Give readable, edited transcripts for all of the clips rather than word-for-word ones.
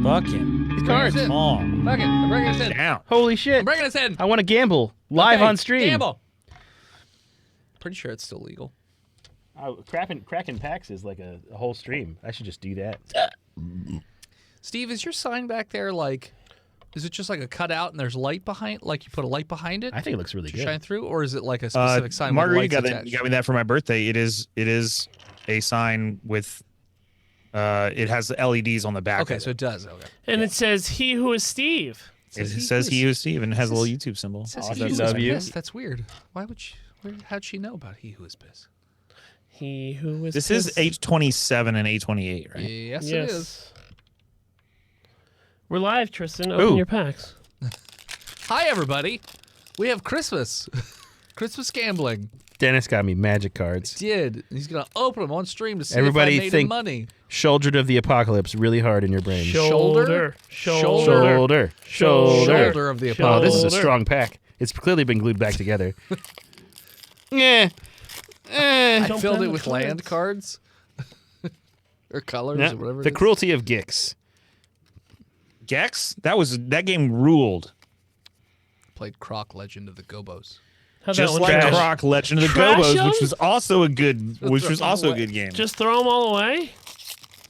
Fucking These cards. Come on. Fuck it. I'm bringing us in. Down. Holy shit. I'm bringing us in. I want to gamble live Okay, on stream. Gamble. Pretty sure it's still legal. Cracking packs is like a whole stream. I should just do that. Steve, is your sign back there like? Is it just like a cutout and there's light behind? Like you put a light behind it? I think it looks really to good. shine through, or is it like a specific sign? Marguerite with lights you attached? got me that for my birthday. It is a sign with it has LEDs on the back. Okay, of so it does. Okay. And it says, "He who is Steve." it says he who is Steve and it has a little YouTube symbol. It says Oh, he I who is love you. pissed. That's weird. Why would she? How'd she know about he who is pissed? He who is. This is pissed. 827 and 828, right? Yes, Yes. it is. We're live, Tristan. Open Ooh. your packs. Hi, everybody. We have Christmas. Christmas gambling. Dennis got me magic cards. Did he's gonna open them on stream to see Everybody if I made think- him money? Shouldered of the apocalypse really hard in your brain. Shoulder? Shoulder. Shoulder of the Oh, apocalypse. this is a Shoulder. strong pack. It's clearly been glued back together. Yeah. I Don't filled bend it the with land cards or colors Yeah. or whatever. The it is. cruelty of Gix. Gex? That game ruled. Played Croc Legend of the Gobos. How'd Just that one like trash? Croc Legend of the Trash Gobos, them? which was also a good game. Just throw them all away.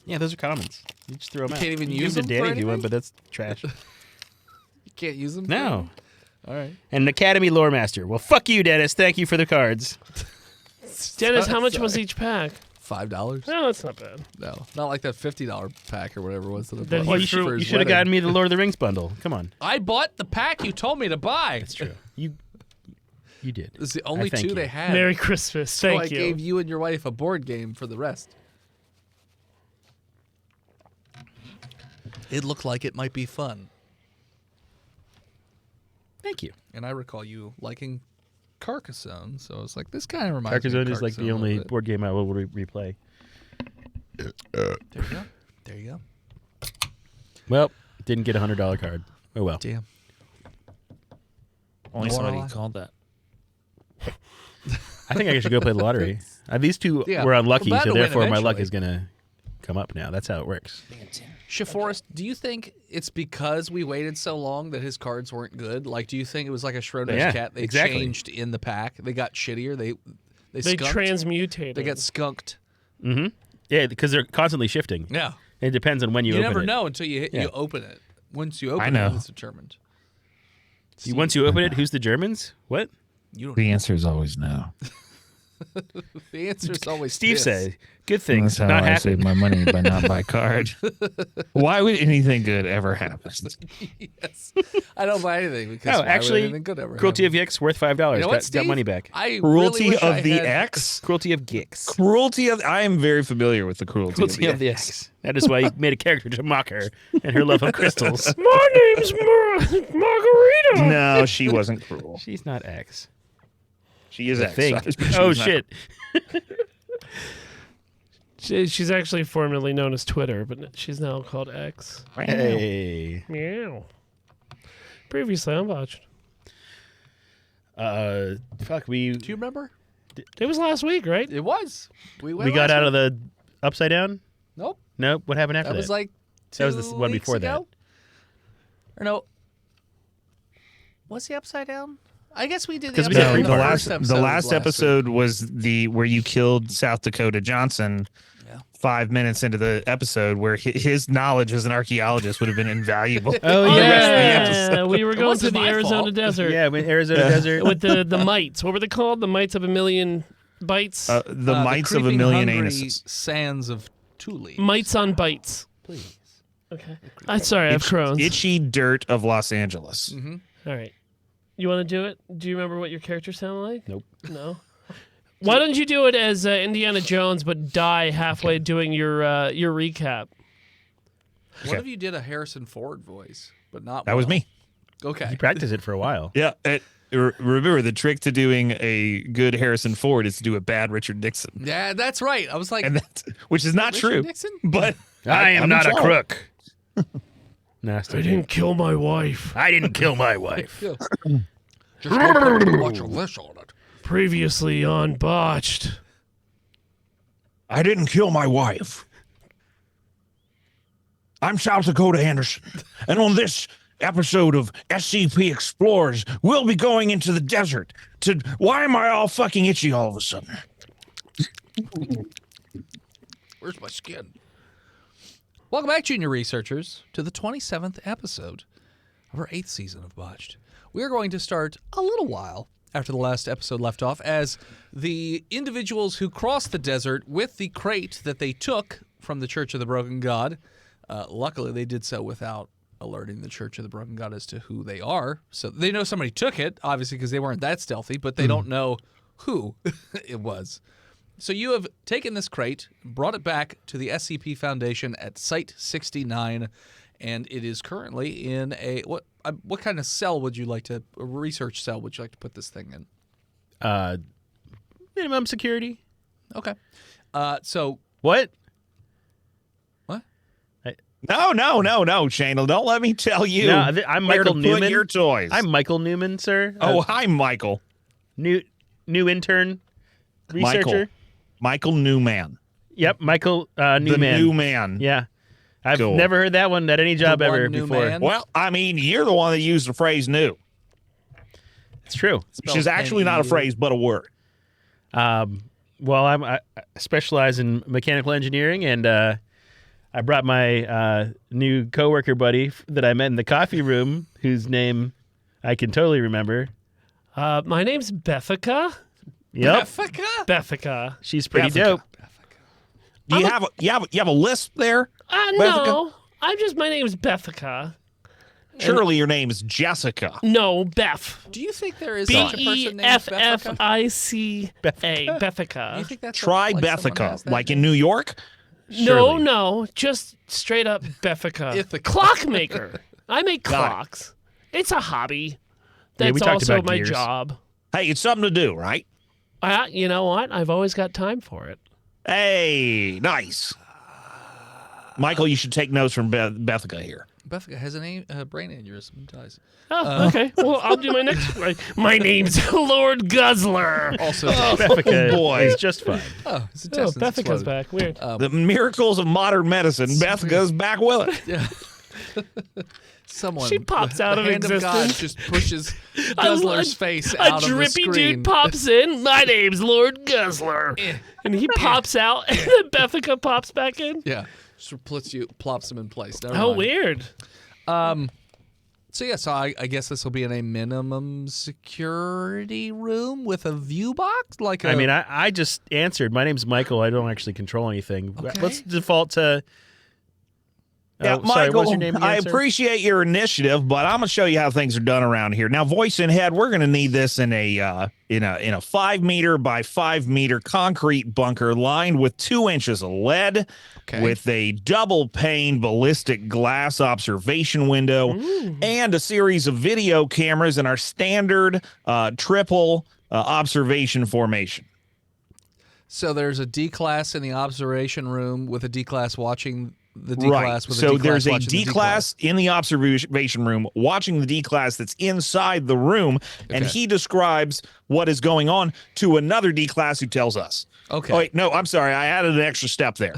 Yeah, those are commons. You just throw them out. can't even You use give them to for Danny if you want, anything? but that's trash. You can't use them. No. All right. And Academy Lore Master. Well, fuck you, Dennis. Thank you for the cards. Dennis, how much was each pack? $5? No, that's not bad. No, not like that $50 pack or whatever it was. That I That bought he Well, you for threw- his You should have wedding. gotten me the Lord of the Rings bundle. Come on. I bought the pack you told me to buy. That's true. You did. It's the only thank two you. they had. Merry Christmas. so Thank I you. gave you and your wife a board game for the rest. It looked like it might be fun. Thank you. And I recall you liking Carcassonne, so I was like, this kind of reminds me of Carcassonne is like the Carcassonne a only little bit. board game I will replay. There you go. There you go. Well, didn't get a $100 card. Oh well. Damn. Only What somebody a lie. called that. I think I should go play the lottery. These two Yeah, were unlucky, we're bound so to win therefore my luck eventually. is gonna come up now. That's how it works. Shaforest, do you think it's because we waited so long that his cards weren't good? Like, do you think it was like a Schrodinger's Yeah, cat? They exactly. changed in the pack. They got shittier. They They skunked. transmutated. They got skunked. Mm-hmm. Yeah, because they're constantly shifting. Yeah. It depends on when you You open never it. know until you Yeah. you open it. Once you open I know. it, it's determined. Once you open it, who's the Germans? What? You don't. The answer is always no. The answer is always Steve this. said, good things That's how not I happen. save my money by not buy card. Why would anything good ever happen? Yes. I don't buy anything because Oh, why would actually, anything good ever Cruelty happen? of Gix worth $5. You know what, got Steve? money back. I Cruelty really wish I of the had- X? Cruelty of Gix. Cruelty of... I am very familiar with the cruelty Cruelty of the X. That is why he made a character to mock her and her love of crystals. My name's Margarita. No, she wasn't cruel. She's not X. She is The X. thing. She Oh was not- shit. She's actually formerly known as Twitter, but she's now called X. Hey. Meow. Previously on Botched. Fuck. We Do you remember? It was last week, right? It was. We went we got last out week. of the upside down. Nope. Nope. What happened after That that? was like That was the 2 one weeks before ago? Or no? Was he upside down? I guess we did the 'Cause we upside did down. No, Creep the first last episode the was last last episode was the where you killed South Dakota Johnson. Yeah. 5 minutes into the episode, where his knowledge as an archaeologist would have been invaluable. Oh, Oh, yeah. yeah. We were It going to wasn't the my Arizona fault. desert Yeah, when Arizona Desert. with the mites. What were they called? The mites of a million bites? The mites of a creeping, million hungry anuses. sands of Thule. mites on bites. Please. Okay. I'm sorry, I have Crohn's. Itchy dirt of Los Angeles. Mm-hmm. All right. You want to do it? Do you remember what your character sounded like? Nope. No. Why don't you do it as Indiana Jones, but die halfway doing your recap? What if you did a Harrison Ford voice, but not That was well? me. Okay. You practiced it for a while. Yeah. Remember, the trick to doing a good Harrison Ford is to do a bad Richard Nixon, Yeah, that's right. I was like, and which is not Richard true. Nixon? But I am I'm not a involved. crook. Nasty. I didn't kill my wife. I didn't kill my wife. Yeah. Just don't put much of this on it. Previously on Botched. I didn't kill my wife. I'm South Dakota Anderson, and on this episode of SCP Explorers, we'll be going into the desert to... Why am I all fucking itchy all of a sudden? Where's my skin? Welcome back, junior researchers, to the 27th episode of our 8th season of Botched. We're going to start a little while after the last episode left off, as the individuals who crossed the desert with the crate that they took from the Church of the Broken God, luckily they did so without alerting the Church of the Broken God as to who they are. So they know somebody took it, obviously, because they weren't that stealthy, but they don't know who it was. So you have taken this crate, brought it back to the SCP Foundation at Site 69, and it is currently in a... What kind of cell would you like to... A research cell would you like to put this thing in? Minimum security. Okay. So... What? What? No, Channel. Don't let me tell you. No, I'm where Michael to Newman. Put your toys. I'm Michael Newman, sir. Oh, hi, Michael. New intern researcher. Michael Newman. Yep, Michael Newman. The new man. Yeah. I've Cool. never heard that one at any job The one ever new before. man? Well, I mean, you're the one that used the phrase new, It's true. which is actually not a phrase, but a word. Well, I specialize in mechanical engineering, and I brought my new coworker buddy that I met in the coffee room, whose name I can totally remember. My name's Bethica. Yep, Bethica. she's pretty Bethica. dope. Do you have a lisp there? No. My name's Bethica. Surely your name is Jessica. No, Beth. Do you think there is such a person named Bethica? Beffica. Do you Bethica. think that's Try like someone has Bethica, that like name? in New York. Surely. No, just straight up Bethica. Ithaca. Clockmaker. I make Got it. clocks. It's a hobby. Yeah, we That's talked also about my gears. job. Hey, it's something to do, right? You know what? I've always got time for it. Hey, nice. Michael, you should take notes from Bethica here. Bethica has a brain aneurysm. Dies. Oh, okay. Well, I'll do my next one. My name's Lord Guzzler. Also, Bethica boy. is just fine. his Oh, intestines Bethica's exploded. back. Weird. The miracles of modern medicine. Bethica's back with it. Yeah. Someone. She pops out the of hand of God existence. just pushes Guzzler's face A out of the drippy screen. dude pops in. My name's Lord Guzzler. And he pops out, and then Bethica pops back in. Yeah. Just plops him in place. Never How mind. weird. So I guess this will be in a minimum security room with a view box, like I mean, I just answered. My name's Michael. I don't actually control anything. Okay. Let's default to... Yeah, Oh, sorry, Michael, what was your name again, I sir? appreciate your initiative, but I'm gonna show you how things are done around here. Now, voice in head, we're gonna need this in a 5 meter by 5 meter concrete bunker lined with 2 inches of lead, Okay. with a double pane ballistic glass observation window, and a series of video cameras in our standard triple observation formation. So there's a D class in the observation room with a D class watching the D Right. class with So a D class there's a watching D the class in the observation room watching the D class that's inside the room, and Okay. he describes what is going on to another D class who tells us. Okay. Oh, wait, no, I'm sorry. I added an extra step there.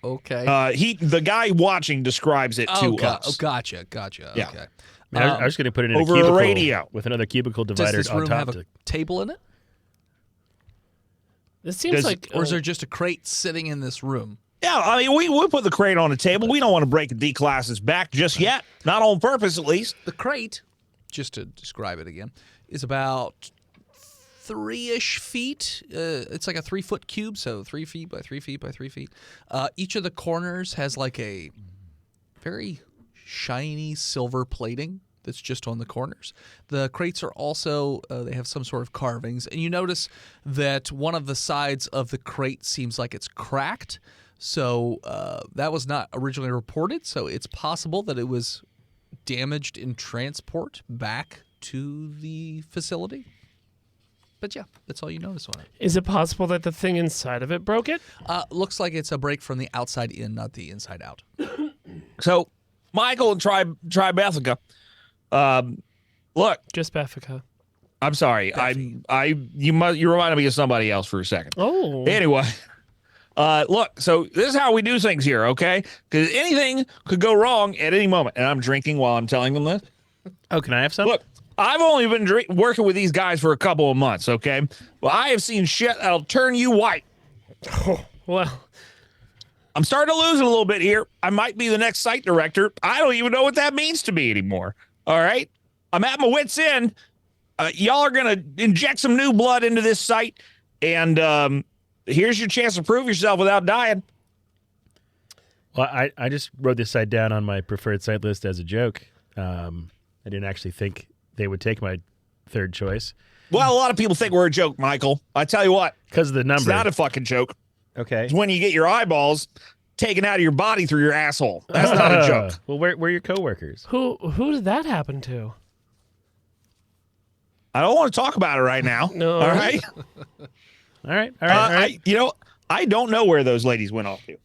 Okay. The guy watching describes it to us. Oh, gotcha. Yeah. Okay. I mean, I was going to put it in over a a cubicle radio. with another cubicle Does divider this on room top. have a table in it, This seems like. or is there just a crate sitting in this room? Yeah, I mean, we put the crate on the table. We don't want to break a D class's back just yet. Not on purpose, at least. The crate, just to describe it again, is about 3-ish feet. It's like a 3-foot cube, so 3 feet by 3 feet by 3 feet. Each of the corners has like a very shiny silver plating that's just on the corners. The crates are also, they have some sort of carvings. And you notice that one of the sides of the crate seems like it's cracked. So that was not originally reported. So it's possible that it was damaged in transport back to the facility. But yeah, that's all you notice on it. Is it possible that the thing inside of it broke it? Looks like it's a break from the outside in, not the inside out. So, Michael and Tribeca, look, Just Bethica. I'm sorry. You reminded me of somebody else for a second. Oh. Anyway, Look, so this is how we do things here, okay? Because anything could go wrong at any moment. And I'm drinking while I'm telling them this. Oh, can I have some? Look, I've only been working with these guys for a couple of months, okay? Well, I have seen shit that'll turn you white. Well, I'm starting to lose it a little bit here. I might be the next site director. I don't even know what that means to me anymore. All right? I'm at my wit's end. Y'all are going to inject some new blood into this site, and here's your chance to prove yourself without dying. Well, I just wrote this site down on my preferred site list as a joke. I didn't actually think they would take my third choice. Well, a lot of people think we're a joke, Michael. I tell you what. Because of the number. It's not a fucking joke. Okay. It's when you get your eyeballs taken out of your body through your asshole. That's not a joke. Well, where are your coworkers? who did that happen to? I don't want to talk about it right now. No. All right? All right. All right. I don't know where those ladies went off to.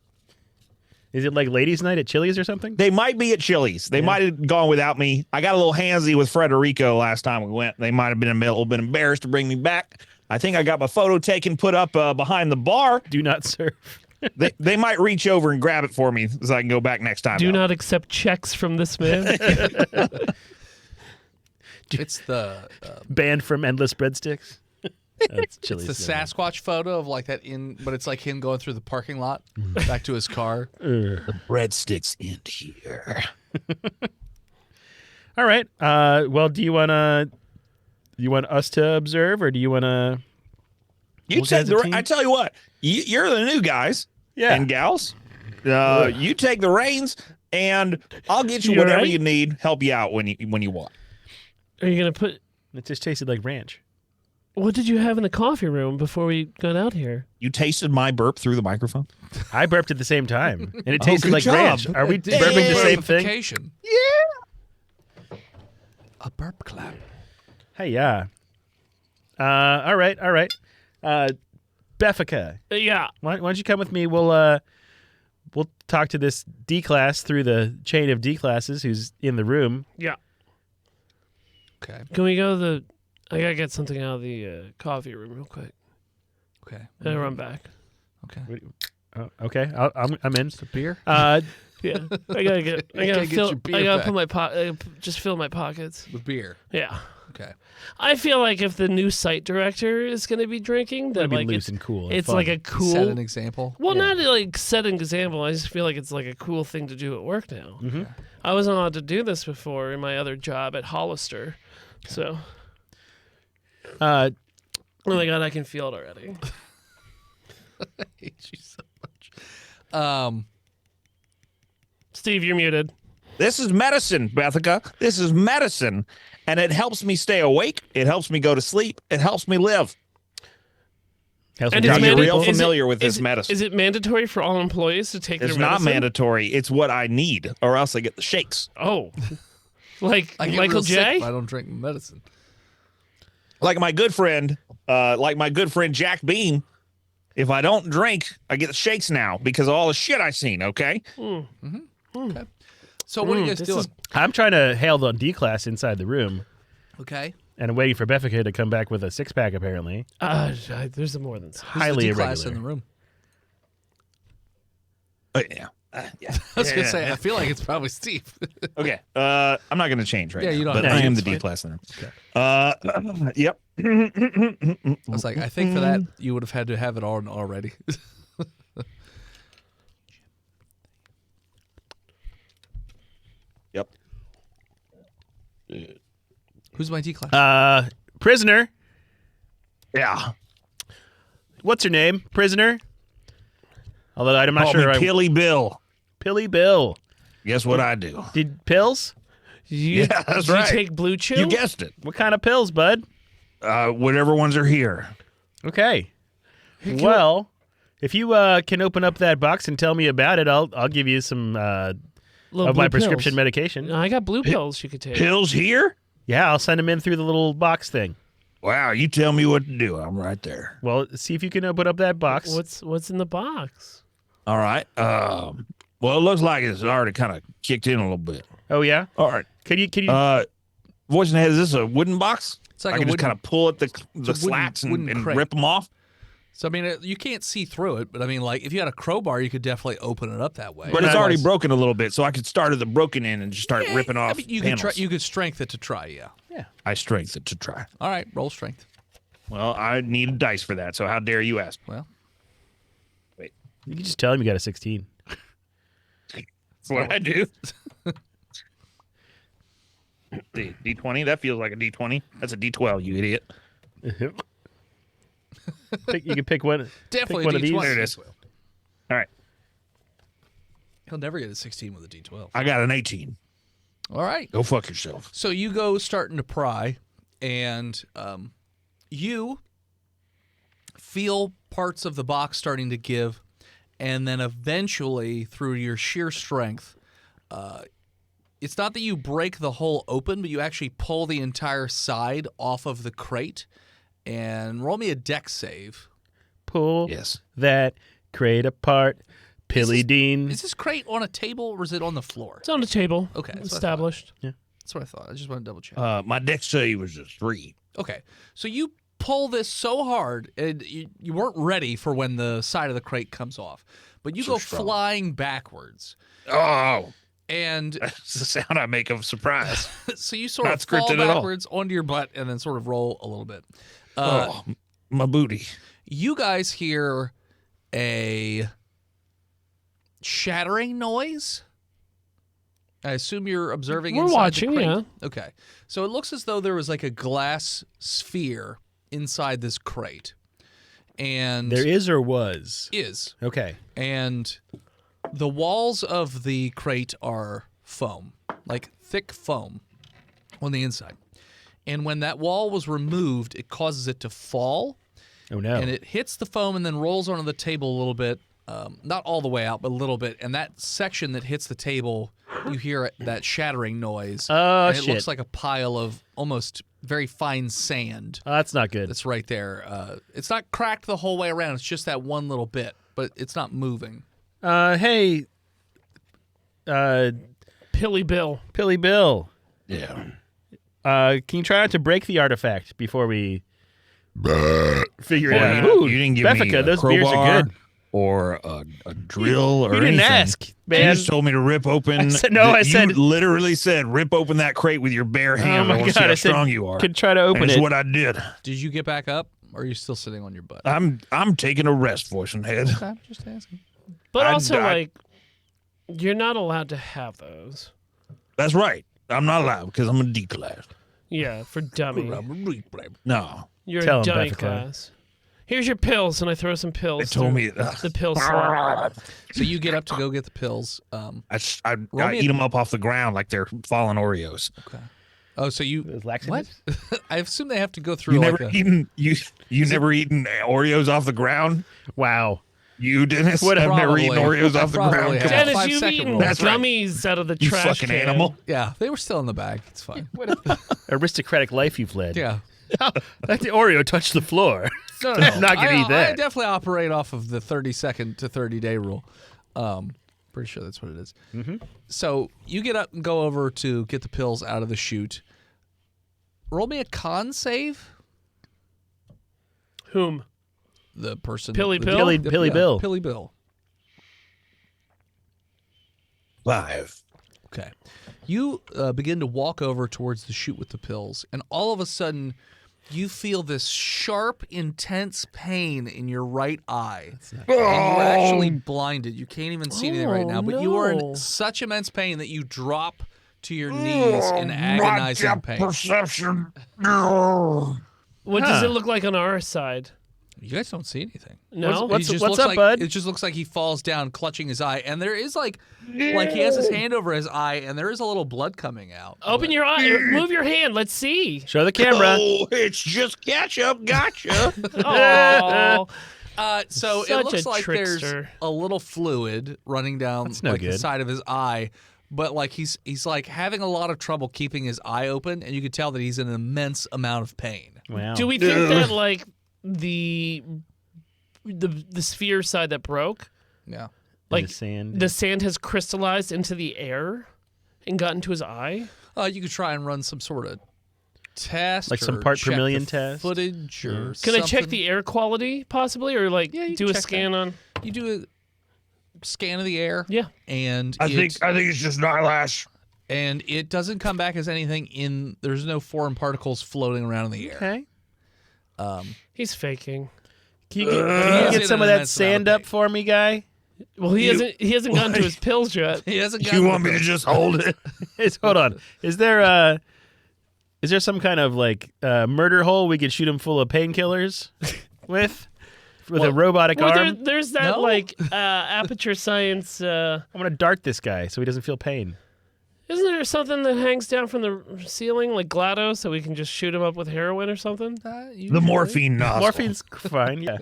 Is it like ladies' night at Chili's or something? They might be at Chili's. They might have gone without me. I got a little handsy with Frederico last time we went. They might have been a little bit embarrassed to bring me back. I think I got my photo taken, put up behind the bar. Do not serve. They might reach over and grab it for me so I can go back next time. Do not accept checks from this man. It's the Banned from endless breadsticks. That's Chili's. it's the Sasquatch photo of like that but it's like him going through the parking lot back to his car. Breadsticks in here. All right. Well, do you want us to observe, or do you want to? You take I tell you what. You're the new guys and gals. You take the reins, and I'll get you whatever you need. Help you out when you want. Are you gonna put? It just tasted like ranch. What did you have in the coffee room before we got out here? You tasted my burp through the microphone? I burped at the same time, and it tasted good like job. ranch. Are we burping the same thing? Yeah. A burp clap. Hey, yeah. All right. Beffica, Yeah. why don't you come with me? We'll talk to this D class through the chain of D classes who's in the room. Yeah. Okay. Can we go to the? I gotta get something out of the coffee room real quick. Okay. And I run back. Okay. Okay, I'm in. The beer? Yeah. I gotta get. I gotta get fill. your beer I gotta back. put my just fill my pockets. With beer. Yeah. Okay. I feel like if the new site director is gonna be drinking, that Be like loose it's and cool. And it's fun. like a cool. Set an example. Well, not like set an example. I just feel like it's like a cool thing to do at work now. Mm-hmm. I wasn't allowed to do this before in my other job at Hollister, so. Oh my god, I can feel it already. I hate you so much. Steve, you're muted. This is medicine, Bethica. This is medicine. And it helps me stay awake. It helps me go to sleep. It helps me live. Helps And me it's talk to you're manda- real people. is familiar it- with this is it- medicine. Is it mandatory for all employees to take It's their not medicine? mandatory. It's what I need, or else I get the shakes. Oh. Like I get Michael real sick J? if I don't drink medicine. Like my good friend Jack Beam. If I don't drink, I get the shakes now because of all the shit I've seen. Okay. Okay. So what are you guys this doing? is- I'm trying to hail the D class inside the room, Okay. and I'm waiting for Beffica to come back with a six pack. Apparently, There's more than Who's highly the D-class irregular. in the room? Yeah. I was gonna say I feel like it's probably Steve. Okay. I'm not going to change right Yeah, now. you don't But have I to. am the It's D fine. class in the room. Yep. I was like, I think for that you would have had to have it on already. Yep. Who's my D-class? prisoner. Yeah. What's your name, prisoner? Although I'm not Call sure. me Pilly Bill. Pilly Bill. Guess what I do? Did pills? You, Yeah, that's do right. you take Blue Chew? You guessed it. What kind of pills, bud? Whatever ones are here. Okay. Well, if you can open up that box and tell me about it, I'll give you some Little of my blue prescription pills. medication. I got blue pills you could take. Pills here? Yeah, I'll send them in through the little box thing. Wow, you tell me what to do. I'm right there. Well, see if you can open up that box. What's in the box? All right. Well, it looks like it's already kind of kicked in a little bit. Oh yeah. All right. Can you? Voice in the head, is this a wooden box? It's like I a can just wooden- kind of pull at the wooden- slats and wooden crate. rip them off. So I mean, you can't see through it, but I mean, like if you had a crowbar, you could definitely open it up that way. But it's already Otherwise- broken a little bit, so I could start at the broken end and just start ripping off I mean, you panels. could try. You could strength it to try. Yeah. I strength it to try. All right, roll strength. Well, I need a dice for that, so how dare you ask? Well, You can just tell him you got a 16. That's what I do. D20? That feels like a D20. That's a D12, you idiot. You can pick one. definitely pick one a of these. D20. There it is. All right. He'll never get a 16 with a D12. I got an 18. All right. Go fuck yourself. So you go starting to pry, and you feel parts of the box starting to give, and then eventually, through your sheer strength, it's not that you break the hole open, but you actually pull the entire side off of the crate. And roll me a dex save. Pull Yes. that crate apart. Pilly Dean. Is this crate on a table or is it on the floor? It's on the table. Okay, that's what I thought. Established. That's what I thought. I just want to double check. My dex save was a 3. Okay, so you pull this so hard, and you weren't ready for when the side of the crate comes off, but you So go strong. flying backwards, Oh, and that's the sound I make of surprise. so you sort Not of fall scripted at all. backwards onto your butt, and then sort of roll a little bit. My booty. You guys hear a shattering noise. I assume you're observing. We're inside watching, the crate. yeah. Okay, so it looks as though there was like a glass sphere inside this crate, and There is or was? is. Okay. And the walls of the crate are foam, like thick foam on the inside. And when that wall was removed, it causes it to fall, Oh, no. and it hits the foam and then rolls onto the table a little bit, not all the way out, but a little bit. And that section that hits the table, you hear that shattering noise. Oh, and it shit. looks like a pile of almost very fine sand Oh, that's not good. that's right there. It's not cracked the whole way around. It's just that one little bit, but it's not moving. Hey, Pilly Bill. Pilly Bill. Yeah. Can you try not to break the artifact before we figure it Well, out? you, Ooh, you didn't give Beffica, me a those beers are crowbar good. or a drill or You didn't anything. ask, You man. just told me to rip open. I said- no, I said- You literally said rip open that crate with your bare hand. Oh I my want to see God, how I said strong you are. could try to open That's it. what I did. Did you get back up, or are you still sitting on your butt? I'm taking a rest, voice and head. Okay, just asking. But I- also, I- like, you're not allowed to have those. That's right. I'm not allowed because I'm a D class. Yeah, for dummy. No, You're Tell a 'em, dummy Beffica. class. Here's your pills, and I throw some pills. they told through me the pill slot. So you get up to go get the pills. I Roll me a- eat them up off the ground like they're fallen Oreos. Oh, so you? Those What? laxatives? I assume they have to go through You like never a. eaten you never eaten Oreos off the ground. Wow. You Dennis, What, I've never eaten Probably. Oreos I off the probably ground. have. Come on, Dennis, 5 you've second eaten rule. That's right. gummies out of the you trash fucking can. animal. Yeah, they were still in the bag. It's fine. Aristocratic life you've led. Yeah. That the Oreo touched the floor. No, I'm not gonna eat that. I definitely operate off of the 30-second to 30-day rule. Pretty sure that's what it is. Mm-hmm. So you get up and go over to get the pills out of the chute. Roll me a con save. Whom? The person. Pilly Bill? Pilly Bill. Pilly Bill. 5. Okay. You begin to walk over towards the chute with the pills, and all of a sudden, you feel this sharp, intense pain in your right eye. And you're actually blinded. You can't even see anything right now, but you are no. in such immense pain that you drop to your knees in agonizing pain. Perception. What does Huh. it look like on our side? You guys don't see anything. No. What's He just up, looks like, bud? It just looks like he falls down, clutching his eye, and there is like he has his hand over his eye, and there is a little blood coming out. Open your eye. Move your hand. Let's see. Show the camera. Oh, it's just ketchup. Gotcha. Oh, So Such it looks a like there's trickster. a little fluid running down That's no like the good. side of his eye, but like he's like having a lot of trouble keeping his eye open, and you can tell that he's in an immense amount of pain. Wow. do we think that like the sphere side that broke, Yeah. like the sand? the sand has crystallized into the air and got into his eye? You could try and run some sort of test, Like some or part per check million the test? footage, or Can I check something. the air quality possibly, or like Yeah, you do can a check scan that. on? You do a scan of the air. Yeah. And I think it's just an eyelash. and it doesn't come back as anything in. There's no foreign particles floating around in the air. Okay. He's faking. Can you he get is in some an of that immense amount of sand up pain. for me, guy? Well, he hasn't gotten to his pills yet. He hasn't. You gotten want the me to pills. just hold it? Hold on. Is there some kind of like murder hole we could shoot him full of painkillers with a robotic Well, arm? there's that No? like aperture science. I'm gonna dart this guy so he doesn't feel pain. Isn't there something that hangs down from the ceiling like GLaDOS, so we can just shoot him up with heroin or something? The Usually. morphine nozzle. Morphine's fine. Yeah.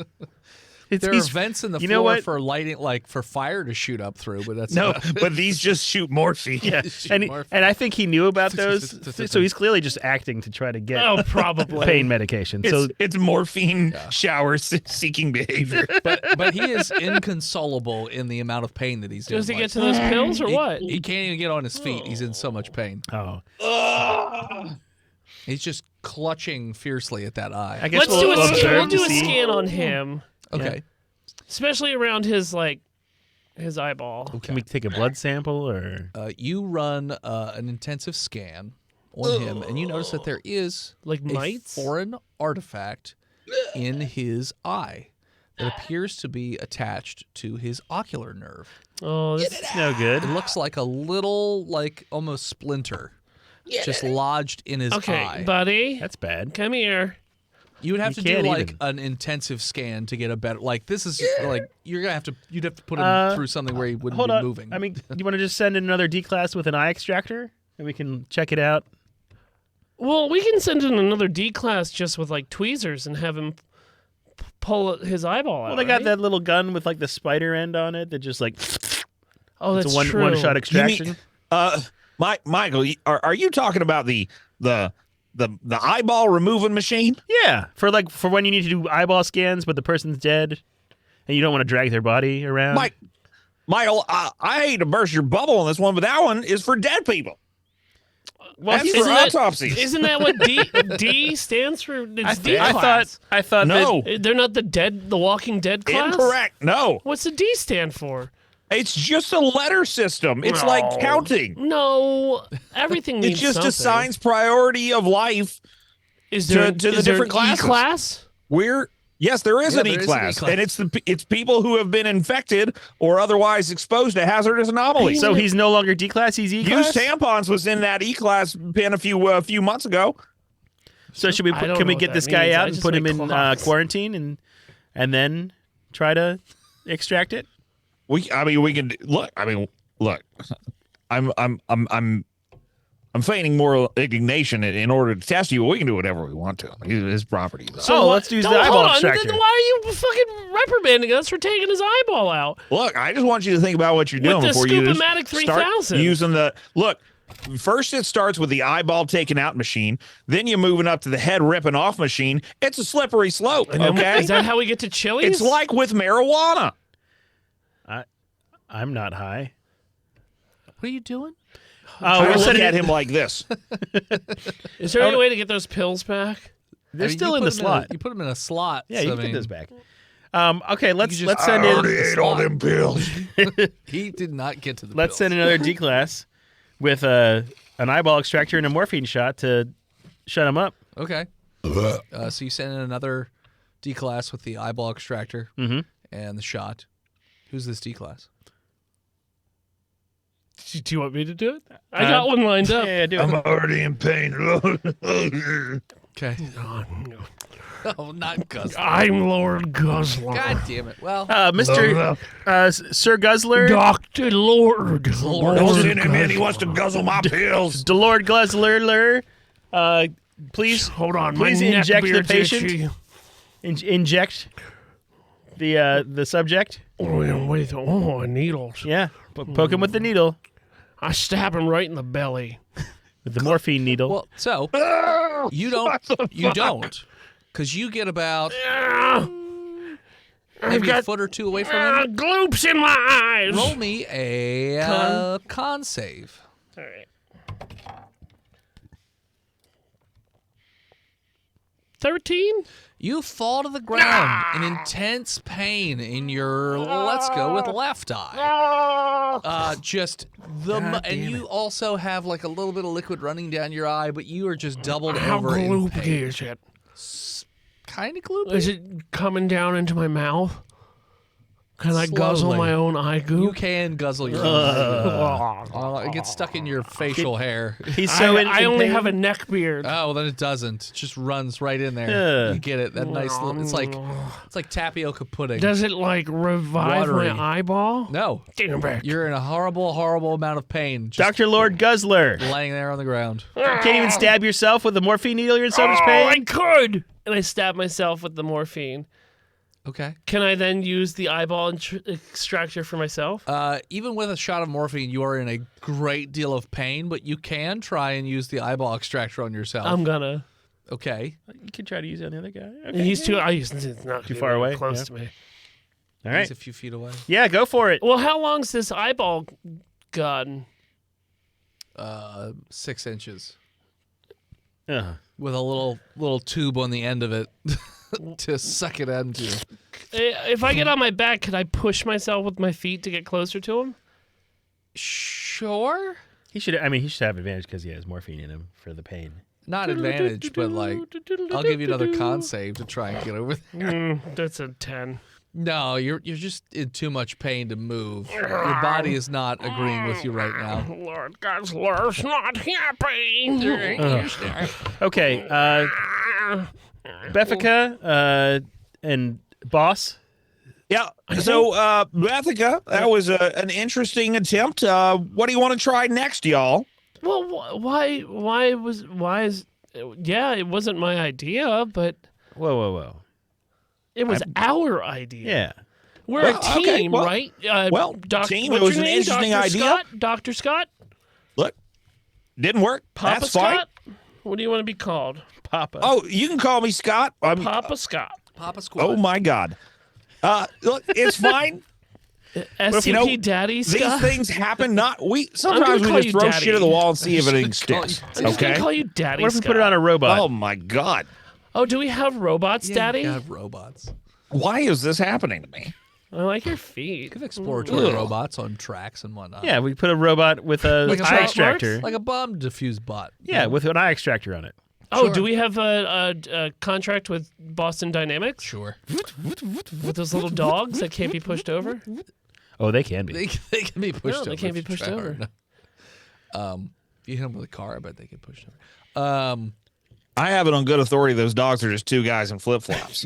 There are vents in the you floor know what? for lighting, like for fire to shoot up through, but that's No, about it. but these just shoot morphine. Yeah, Shoot and morphine. I think he knew about those, so he's clearly just acting to try to get Oh, probably. pain medication. So It's morphine shower seeking behavior. But he is inconsolable in the amount of pain that he's in. Does he Like, get to those pills or what? He can't even get on his feet. He's in so much pain. oh, He's just clutching fiercely at that eye. I guess Let's do a we'll scan. observe We'll do to a see. scan on him, Okay. especially around his his eyeball. Can we take a blood sample or? You run an intensive scan on him, and you notice that there is Like a mites? foreign artifact in his eye that appears to be attached to his ocular nerve. Oh, this, It's no good. It looks like a little, like almost splinter, just lodged in his okay, eye. buddy, That's bad. come here. You would have You to do can't like even. an intensive scan to get a better. Like this is like you'd have to put him through something where he wouldn't Hold be on. moving. I mean, you want to just send in another D class with an eye extractor, and we can check it out. Well, we can send in another D class just with like tweezers and have him pull his eyeball out. Well, they got right? that little gun with like the spider end on it that just like Oh, that's it's a true. one shot You extraction. mean, Michael, are you talking about the eyeball removing machine? Yeah, for when you need to do eyeball scans, but the person's dead, and you don't want to drag their body around. Michael, I hate to burst your bubble on this one, but that one is for dead people. Well, That's he's- for autopsies. Isn't that what D stands for? It's D I class. thought No, They're not the Walking Dead class. incorrect. No, What's the D stand for? it's just a letter system. It's like counting. No, everything It means just something. assigns priority of life. Is there to the is there different an E classes. class? Yes, there is Yeah, an there E is an class, E-class. and it's people who have been infected or otherwise exposed to hazardous anomalies. So he's no longer D class. He's E class. Used tampons was in that E class pin a few months ago. So should we? I don't Can we know get what this that guy means. out I and just put him make in clocks. quarantine and then try to extract it? We can look. I'm feigning moral indignation in order to test you, but we can do whatever we want to him. He's his property. So let's use the Don't- eyeball hold on. extractor. Then why are you fucking reprimanding us for taking his eyeball out? Look, I just want you to think about what you're doing the before you Scoop-O-Matic just start 3000. using the look. First, it starts with the eyeball taken out machine. Then you're moving up to the head ripping off machine. It's a slippery slope. Okay, Is that how we get to Chili's? it's like with marijuana. I'm not high. what are you doing? Oh, I we're look sending at it. him like this. Is there any way to get those pills back? They're I mean, still you in put the him slot. you put him in a slot. Yeah, so, you I can get mean, those back. Okay, let's just- send I in. already ate all them pills. He did not get to the. Let's pills. send another D class with an eyeball extractor and a morphine shot to shut him up. Okay. So you send in another D class with the eyeball extractor and the shot. Who's this D class? Do you want me to do it? I got one lined up. Yeah, do I'm it. already in pain. Okay. Oh, not Gus. I'm Lord Guzzler. God damn it. Well, Mr. Sir Guzzler, Dr. Lord. Don't send him in. He wants to guzzle my pills. Delord Guzzler, please Hold on, Please my neck inject the beard's patient. itchy. inject the subject. Oh, yeah, wait. Oh, needles. Yeah, poke him with the needle, I stab him right in the belly. with the morphine needle. well, so you don't, because you get about maybe a foot or two away from him. Gloops in my eyes. Roll me a con save. All right. 13? You fall to the ground in intense pain in your, let's go with left eye. And you also have like a little bit of liquid running down your eye, but you are just doubled How over in gloopy pain. is it? Kind of gloopy. Is it coming down into my mouth? Can I guzzle Slowly. my own eye You goop? can guzzle your own. It gets stuck in your facial hair. He's so I only pain. have a neck beard. Oh, well, then it doesn't. It just runs right in there. Ugh. You get it. That nice little. It's like tapioca pudding. Does it like revive Watery. my eyeball? No, Damn it. you're in a horrible amount of pain. Just Dr. Lord Guzzler. laying there on the ground. Can't even stab yourself with a morphine needle. You're in so much I pain. could. And I stab myself with the morphine. Okay. Can I then use the eyeball extractor for myself? Even with a shot of morphine, you are in a great deal of pain, but you can try and use the eyeball extractor on yourself. I'm gonna. Okay. You can try to use it on the other guy. Okay. He's too. He's not Too far away? Close Yeah. to me. All right. He's a few feet away. Yeah, go for it. Well, how long's this eyeball gun? 6 inches With with a little tube on the end of it to suck it into. If I get on my back, can I push myself with my feet to get closer to him? Sure. he should. I mean, he should have advantage because he has morphine in him for the pain. Not advantage, but like I'll give you another con save to try and get over there. That's a 10. No, you're just in too much pain to move. Your body is not agreeing with you right now. Lord Guzzler's not happy. Okay, Beffica and Boss. Yeah. So, Bethica, that was an interesting attempt. What do you want to try next, y'all? Well, why is? Yeah, it wasn't my idea, but Whoa. it was our idea. Yeah. We're Well, a team, okay, well- right? well, Doc, team, what's it was your an name? interesting Dr. idea. Scott? Dr. Scott? Look, didn't work. Papa That's fine. Scott? What do you want to be called? Papa. Oh, you can call me Scott. Papa Scott. Papa Squad. Oh my God. Look, it's fine. SCP Daddy These Scott? things happen. Sometimes gonna we call just you throw Daddy. shit at the wall and see if anything I'm just gonna call sticks. you- I'm just going Okay. to call you Daddy What if we Scott. put it on a robot? Oh my God. Oh, do we have robots, Yeah, Daddy? You have robots. Why is this happening to me? I like your feet. You have exploratory Ugh. robots on tracks and whatnot. Yeah, we put a robot with a Like a eye bot extractor. Like a bomb diffuse bot. Yeah, with an eye extractor on it. Oh, Sure. do we have a contract with Boston Dynamics Sure. with those little dogs that can't be pushed over? Oh, they can be. They can be pushed over. they can't be if you pushed try over. hard. If you hit them with a car, I bet they get pushed over. I have it on good authority. Those dogs are just two guys in flip flops.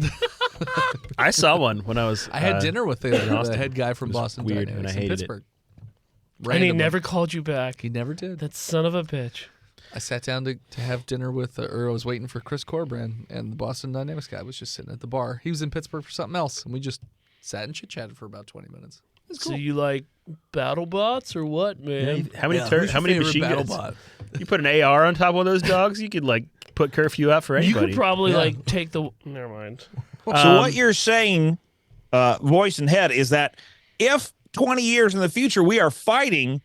I saw one when I was. I had dinner with the Austin. head guy from It was Boston weird, Dynamics and I in hated it. Pittsburgh. And he Randomly. never called you back. He never did. That son of a bitch. I sat down to have dinner with, or I was waiting for Chris Corbrand, and the Boston Dynamics guy was just sitting at the bar. He was in Pittsburgh for something else, and we just sat and chit chatted for about 20 minutes. It was cool. So you like battle bots or what, man? How many? Yeah, How who's your many favorite machine guns? BattleBot? You put an AR on top of one of those dogs, you could like put curfew out for You anybody. could probably Yeah. like take the. Never mind. So what you're saying, voice and head, is that if 20 years in the future we are fighting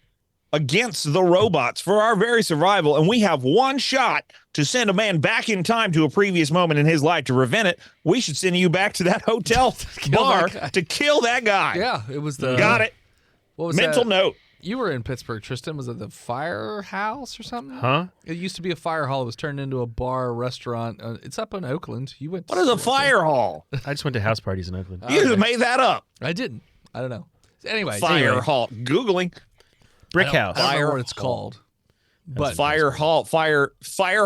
against the robots for our very survival, and we have one shot to send a man back in time to a previous moment in his life to prevent it, we should send you back to that hotel bar that guy. to kill that guy. Yeah, it was the. Got it. What was Mental that? note. You were in Pittsburgh, Tristan. Was it the Firehouse or something? Huh? It used to be a fire hall. It was turned into a bar, restaurant. It's up in Oakland. You went. What is a fire hall? I just went to house parties in Oakland. You Okay. made that up. I didn't. I don't know. Anyway, Fire hall. Googling. Brick I don't house. know Fire what it's hall. called. But Fire hall. Fire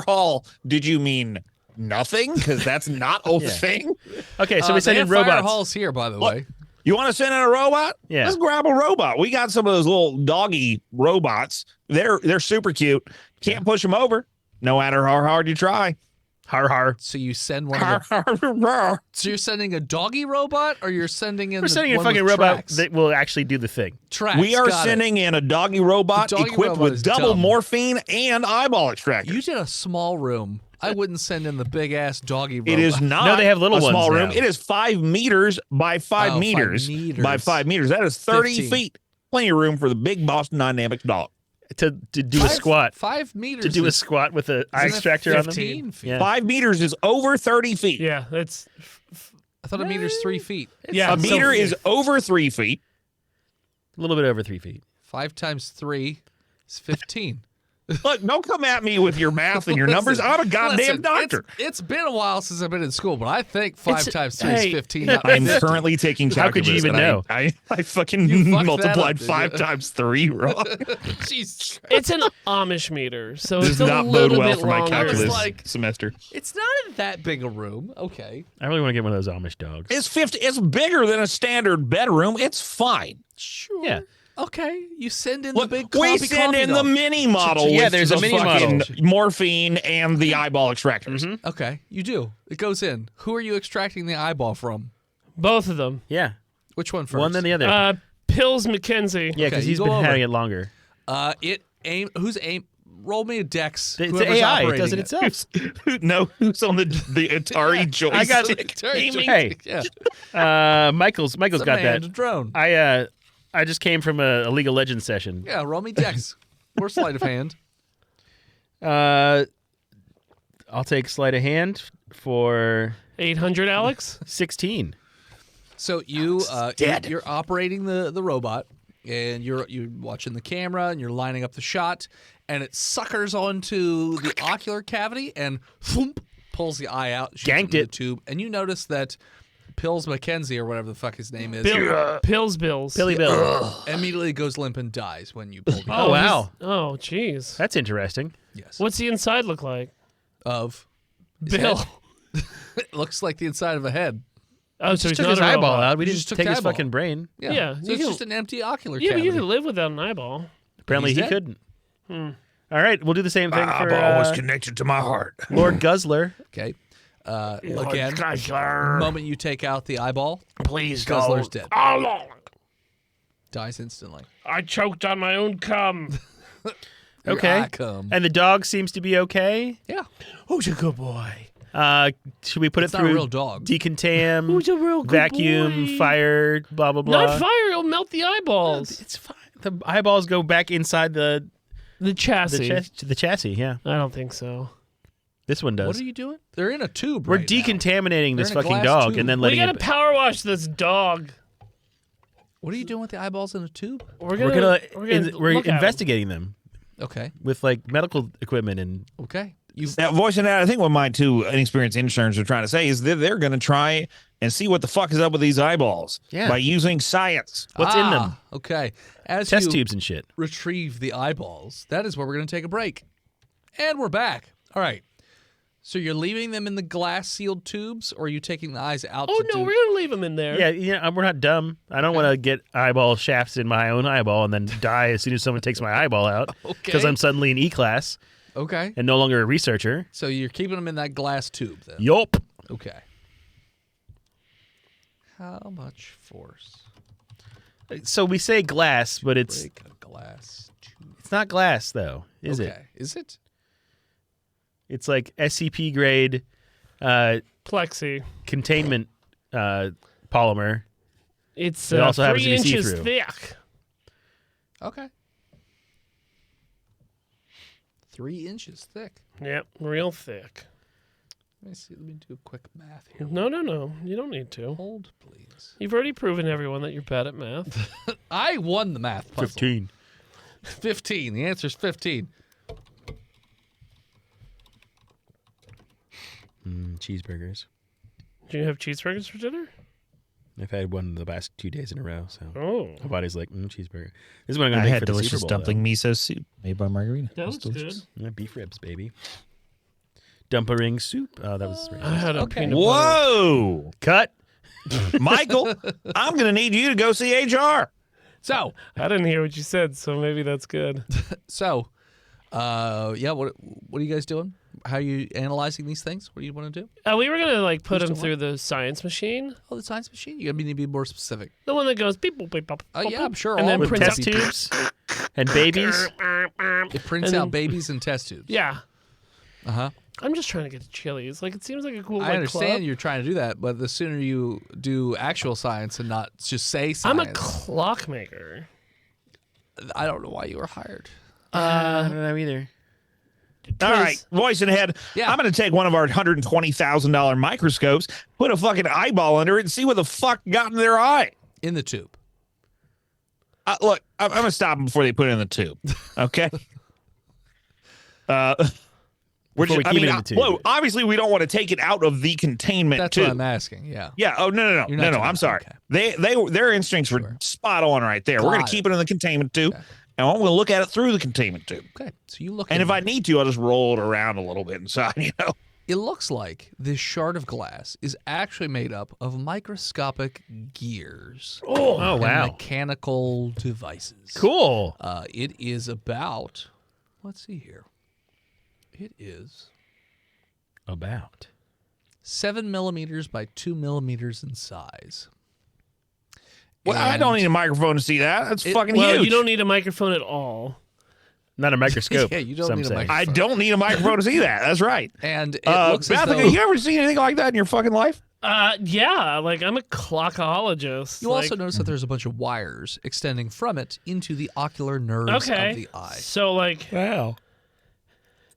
hall. Did you mean nothing? Because that's not a Yeah. thing. Okay, so we they send in have fire robots. halls here, by the What? way. You want to send in a robot? Yeah. Let's grab a robot. We got some of those little doggy robots. They're super cute. Can't push them over, no matter how hard you try. Har har. So you send one of the. We're So you're sending a doggy robot, or you're sending in. We're sending in a one fucking with robot tracks? that will actually do the thing. Tracks. we are got it. sending in a doggy robot The doggy equipped robot with is double dumb. morphine and eyeball extractor. You did a small room. I wouldn't send in the big ass doggy robot. It is not. No, they have little a small ones room. now. It is 5 meters by 5 Oh, 5 meters, meters. by 5 meters. That is 30 15. feet. Plenty of room for the big Boston Dynamics dog. to do a squat. 5 meters. To do a is- squat with an eye isn't it extractor on them. 15 feet? Yeah. 5 meters is over 30 feet. Yeah, it's I thought a meter's 3 feet. yeah. A meter is over 3 feet. A little bit over 3 feet. 5 times 3 is 15. Look, don't come at me with your math and your numbers. I'm a goddamn Listen, doctor. It's been a while since I've been in school, but I think 5 It's- times 3 is hey, 15. Not I'm 50. currently taking How could you calculus, even and know? I fucking You fucked that multiplied up, did 5 you? times 3 wrong. Jesus. it's an Amish meter, so This it's does a not bode little well bit for my longer. calculus like- semester. It's not in that big a room. Okay. I really want to get one of those Amish dogs. It's 50. It's bigger than a standard bedroom. It's fine. Sure. Yeah. Okay. You send in Look, the big we clompy send clompy in the dog. mini model. Yeah, with there's a the mini fucking model. morphine and the eyeball extractors. Mm-hmm. Okay. You do. It goes in. Who are you extracting the eyeball from? Both of them. Yeah. Which one first? One then the other. Pills McKenzie. yeah, okay, because you he's go been over. having it longer. Who's aim? Roll me a dex. It's the whoever's AI. It operating does it itself. Who's on the Atari joystick? I got- aiming? Hey. Yeah. Michael's got that. A drone. I just came from a League of Legends session. Yeah. Roll me dex. Or sleight of hand. I'll take sleight of hand for 800, Alex. 16. So you're operating the robot, and you're watching the camera, and you're lining up the shot, and it suckers onto the ocular cavity and thump, pulls the eye out, shoots Ganked into the it. tube, and you notice that Pills McKenzie or whatever the fuck his name is Pills Bills. Billy Bill. immediately goes limp and dies when you pull the Oh, wow. he's- Oh, jeez. That's interesting. yes What's the inside look like? of his Bill. head. It looks like the inside of a head. Oh, so he's Took not his a eyeball robot. out. We You didn't just took take the his eyeball. fucking brain. Yeah, So you it's can- just an empty ocular Yeah, but cavity. you could live without an eyeball. Apparently He's he dead. couldn't. All right, we'll do the same thing for connected to my heart. Lord Guzzler. Okay. Again, the moment you take out the eyeball, Please Guzzler's dead. Oh, Lord. Dies instantly. I choked on my own cum. Your Okay. eye cum. And the dog seems to be okay. Yeah. Who's a good boy? Should we put It's it not a through real dog. decontam, Who's a real good vacuum, boy? fire, blah, blah, blah? Not fire. It'll melt the eyeballs. It's fine. The eyeballs go back inside the The chassis, yeah. I don't think so. This one does. What are you doing? They're in a tube We're right now. decontaminating this They're in a fucking glass dog tube. and then We letting gotta it. power wash this dog. What are you doing with the eyeballs in a tube? We're gonna we're look at 'em. investigating them Okay. with like medical equipment and Okay. You Now, voicing that, I think what my two inexperienced interns are trying to say is that they're going to try and see what the fuck is up with these eyeballs Yeah. by using science. what's in them, Okay. As test you tubes and shit. retrieve the eyeballs, that is where we're going to take a break. And we're back. All right. So you're leaving them in the glass sealed tubes, or are you taking the eyes out? Oh to no, do- we're gonna leave him in there. Yeah, we're not dumb. I don't want to get eyeball shafts in my own eyeball and then die as soon as someone takes my eyeball out because Okay. I'm suddenly in E-class Okay. and no longer a researcher. So you're keeping them in that glass tube then. Yup. Okay. How much force? So we say glass, but it's Break a glass tube. it's not glass though, is it? Okay. Is it? It's like SCP grade Plexi. containment polymer. It's It also happens 3 to be inches see-through. thick. Okay. 3 inches thick. Yep, real thick. Let me see. Let me do a quick math here. No, you don't need to. Hold, please. You've already proven everyone that you're bad at math. I won the math puzzle. 15. 15. The answer's 15. Cheeseburgers. Do you have cheeseburgers for dinner? I've had one the last 2 days in a row, so Oh, my body's like, cheeseburger. This is what I'm going I to make had for the delicious Super Bowl, dumpling miso soup made by Margarita. that It was good. delicious. though. Yeah, beef ribs, baby. Dumpling soup. Oh, that was I had a Okay. peanut butter. Whoa, cut. Michael! I'm going to need you to go see HR. So, I didn't hear what you said, so maybe that's good. yeah. What are you guys doing? How are you analyzing these things? What do you want to do? We were gonna like put Who's him doing through the science machine, Oh, the science machine. You need to be more specific. the one that goes beep boop beep boop. Oh, yeah, I'm sure and all then of With them prints test out. tubes and babies. It prints And out then- babies and test tubes. Yeah, Uh huh. I'm just trying to get to Chili's. Like it seems like a cool. I like, understand club. you're trying to do that, but the sooner you do actual science and not just say I'm science. a clockmaker. I don't know why you were hired. I don't know either. All right, voice and head. Yeah. I'm going to take one of our $120,000 microscopes, put a fucking eyeball under it, and see what the fuck got in their eye. In the tube. Look, I'm going to stop them before they put it in the tube. Okay. Before we keep it in the tube. Well, obviously we don't want to take it out of the containment That's tube. what I'm asking. Yeah. Yeah. Oh no. You're not doing I'm that. sorry. Okay. Their instincts were Sure. spot on right there. We're going Got to keep it in the containment tube, Okay. and I'm going to look at it through the containment tube. Okay. So you look And at if I need to, I'll just roll it around a little bit inside. You know. it looks like this shard of glass is actually made up of microscopic gears. Oh, and wow. mechanical devices. Cool. It is about, let's see here. It is About. 7 millimeters by 2 millimeters in size. Well, I don't need a microphone to see that. That's fucking Well, huge. you don't need a microphone at all. Not a microscope. Yeah, you don't some need a say. microphone. I don't need a microphone to see that. That's right. And it looks as Beth, though you ever seen anything like that in your fucking life? Yeah, like I'm a clockologist. you also notice that there's a bunch of wires extending from it into the ocular nerves okay. of the eye. So like, Wow.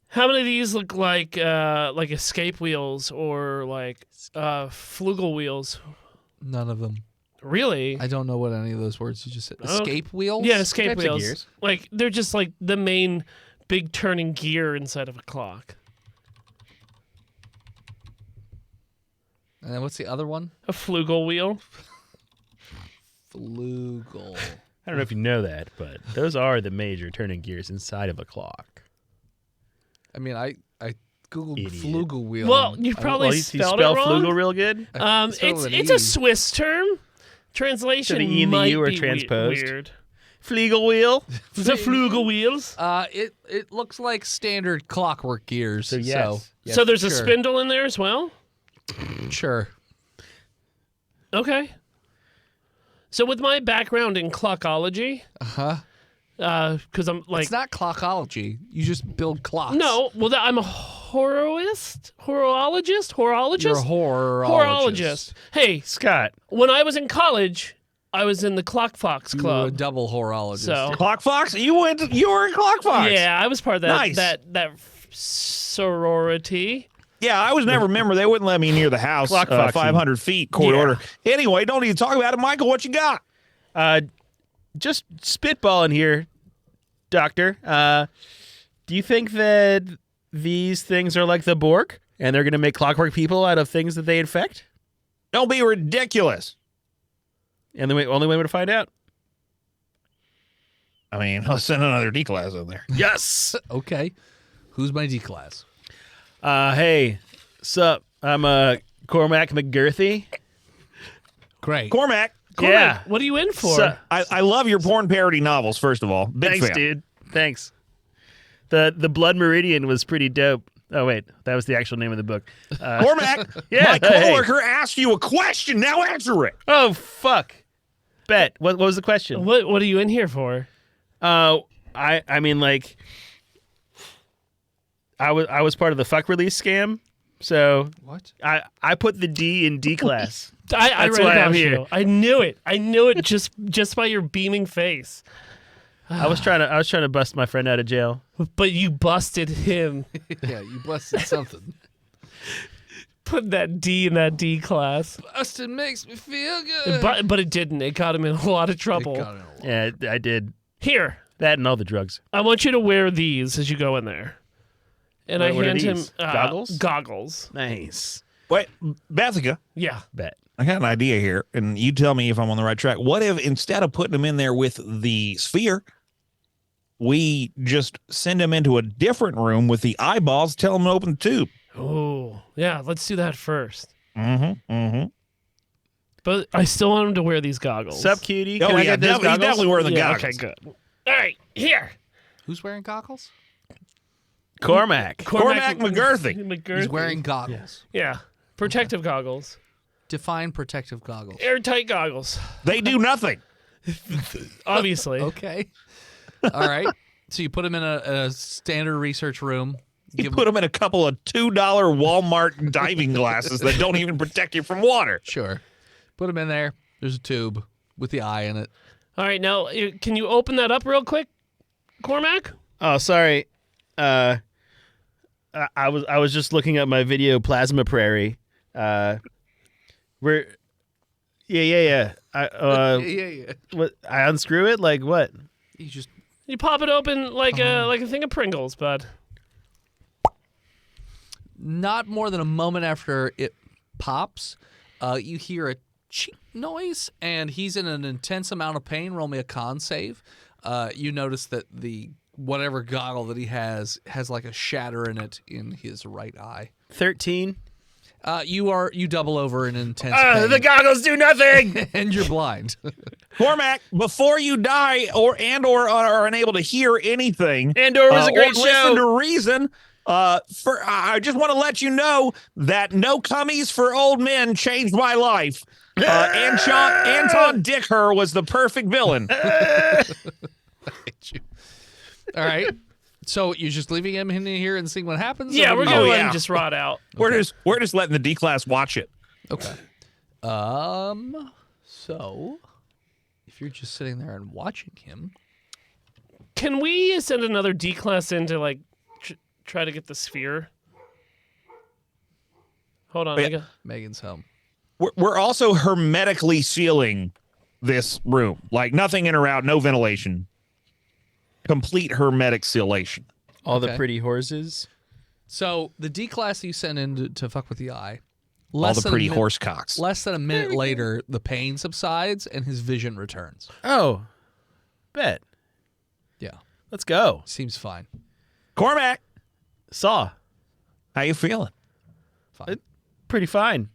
how many of these look like escape wheels or like flugel wheels? None of them. Really? I don't know what any of those words you just said. Escape wheels? Yeah, escape Types of wheels. gears. Like they're just like the main big turning gear inside of a clock. And then what's the other one? A flugel wheel. Flugel. I don't know if you know that, but those are the major turning gears inside of a clock. I mean, I Googled Idiot. flugel wheel. Well, and you I don't- probably Well, you spelled spell it wrong. flugel real good? spelled with an It's a E. Swiss term. Translation So the E and the might U are be transposed? weird. Flugel wheel? The flugel wheels. It looks like standard clockwork gears. So yes. So there's a sure. spindle in there as well. Sure. Okay. So with my background in clockology, because I'm like, It's not clockology. You just build clocks. no, well, I'm a horologist. You're a horologist. Hey, Scott. when I was in college, I was in the Clock Fox You were a Club. double horologist. So Clock Fox? You were in Clock Fox. yeah, I was part of that Nice. that sorority. Yeah, I was never a member. They wouldn't let me near the house. Clock Foxing. 500 feet court Yeah. order. Anyway, don't need to talk about it. Michael, what you got? Just spitballing here, Doctor. Do you think that these things are like the Borg, and they're going to make clockwork people out of things that they infect? Don't be ridiculous. And the only way to find out. I mean, I'll send another D class in there. Yes. Okay. Who's my D class? Hey, sup? I'm Cormac McGirthy. Great. Cormac, Yeah. What are you in for? So- I love your porn parody novels, first of all. Big Thanks, fan. dude. Thanks. The Blood Meridian was pretty dope. Oh wait, that was the actual name of the book. Cormac, Yeah, my hey. coworker asked you a question. Now answer it. Oh fuck. Bet. What was the question? What are you in here for? I mean like I was part of the fuck release scam. So What? I put the D in D class. I That's read why about I'm here. you. I knew it. I knew it just by your beaming face. I was trying to bust my friend out of jail. But you busted him. Yeah, you busted something. Put that D in that D class. Busted makes me feel good. But it didn't. It got him in a lot of trouble. Yeah, I did Here, that and all the drugs. I want you to wear these as you go in there. And What I are hand him these? Goggles? Goggles. Nice. Wait, Bethica, Yeah. Bet. I got an idea here, and you tell me if I'm on the right track. What if instead of putting them in there with the sphere, we just send them into a different room with the eyeballs, tell them to open the tube? Oh, yeah. Let's do that first. Mm-hmm. But I still want him to wear these goggles. Sup, cutie? Oh, Can I yeah, get those he's goggles? definitely wearing the Yeah, goggles. okay, good. All right, here. Who's wearing goggles? Cormac. Cormac McGirthy. McGirthy. He's wearing goggles. Yeah. Protective goggles. Define protective goggles. Airtight goggles. They do nothing. Obviously. Okay. All right. So you put him in a standard research room. You put them in a couple of $2 Walmart diving glasses that don't even protect you from water. Sure. Put him in there. There's a tube with the eye in it. All right, now can you open that up real quick, Cormac? Oh, sorry. I was just looking at my video Plasma Prairie. We're yeah. Yeah. What? I unscrew it? Like what? You pop it open like a thing of Pringles, bud. Not more than a moment after it pops, you hear a cheep noise, and he's in an intense amount of pain. Roll me a con save. You notice that the whatever goggle that he has like a shatter in it in his right eye. 13. You double over in intense pain. The goggles do nothing. And you're blind. Cormac, before you die or are unable to hear anything, Andor was a great or show. listen to reason, I just want to let you know that No Cummies for Old Men changed my life. Anton Dicker was the perfect villain. All right. So you're just leaving him in here and seeing what happens? Yeah, Or we're what do gonna you- let him just rot out. We're just letting the D class watch it. Okay. So if you're just sitting there and watching him, Can we send another D class in to like try to get the sphere? Hold on. Yeah. Megan's home. We're also hermetically sealing this room, like nothing in or out, no ventilation, complete hermetic sealation. All the Okay. pretty horses. So the D class you sent in to fuck with the eye. All the than a pretty min- horse cocks. Less than a minute later, the pain subsides and his vision returns. Oh, bet. Yeah, Let's go. seems fine. Cormac, Saw. how you feeling? Fine. Pretty fine.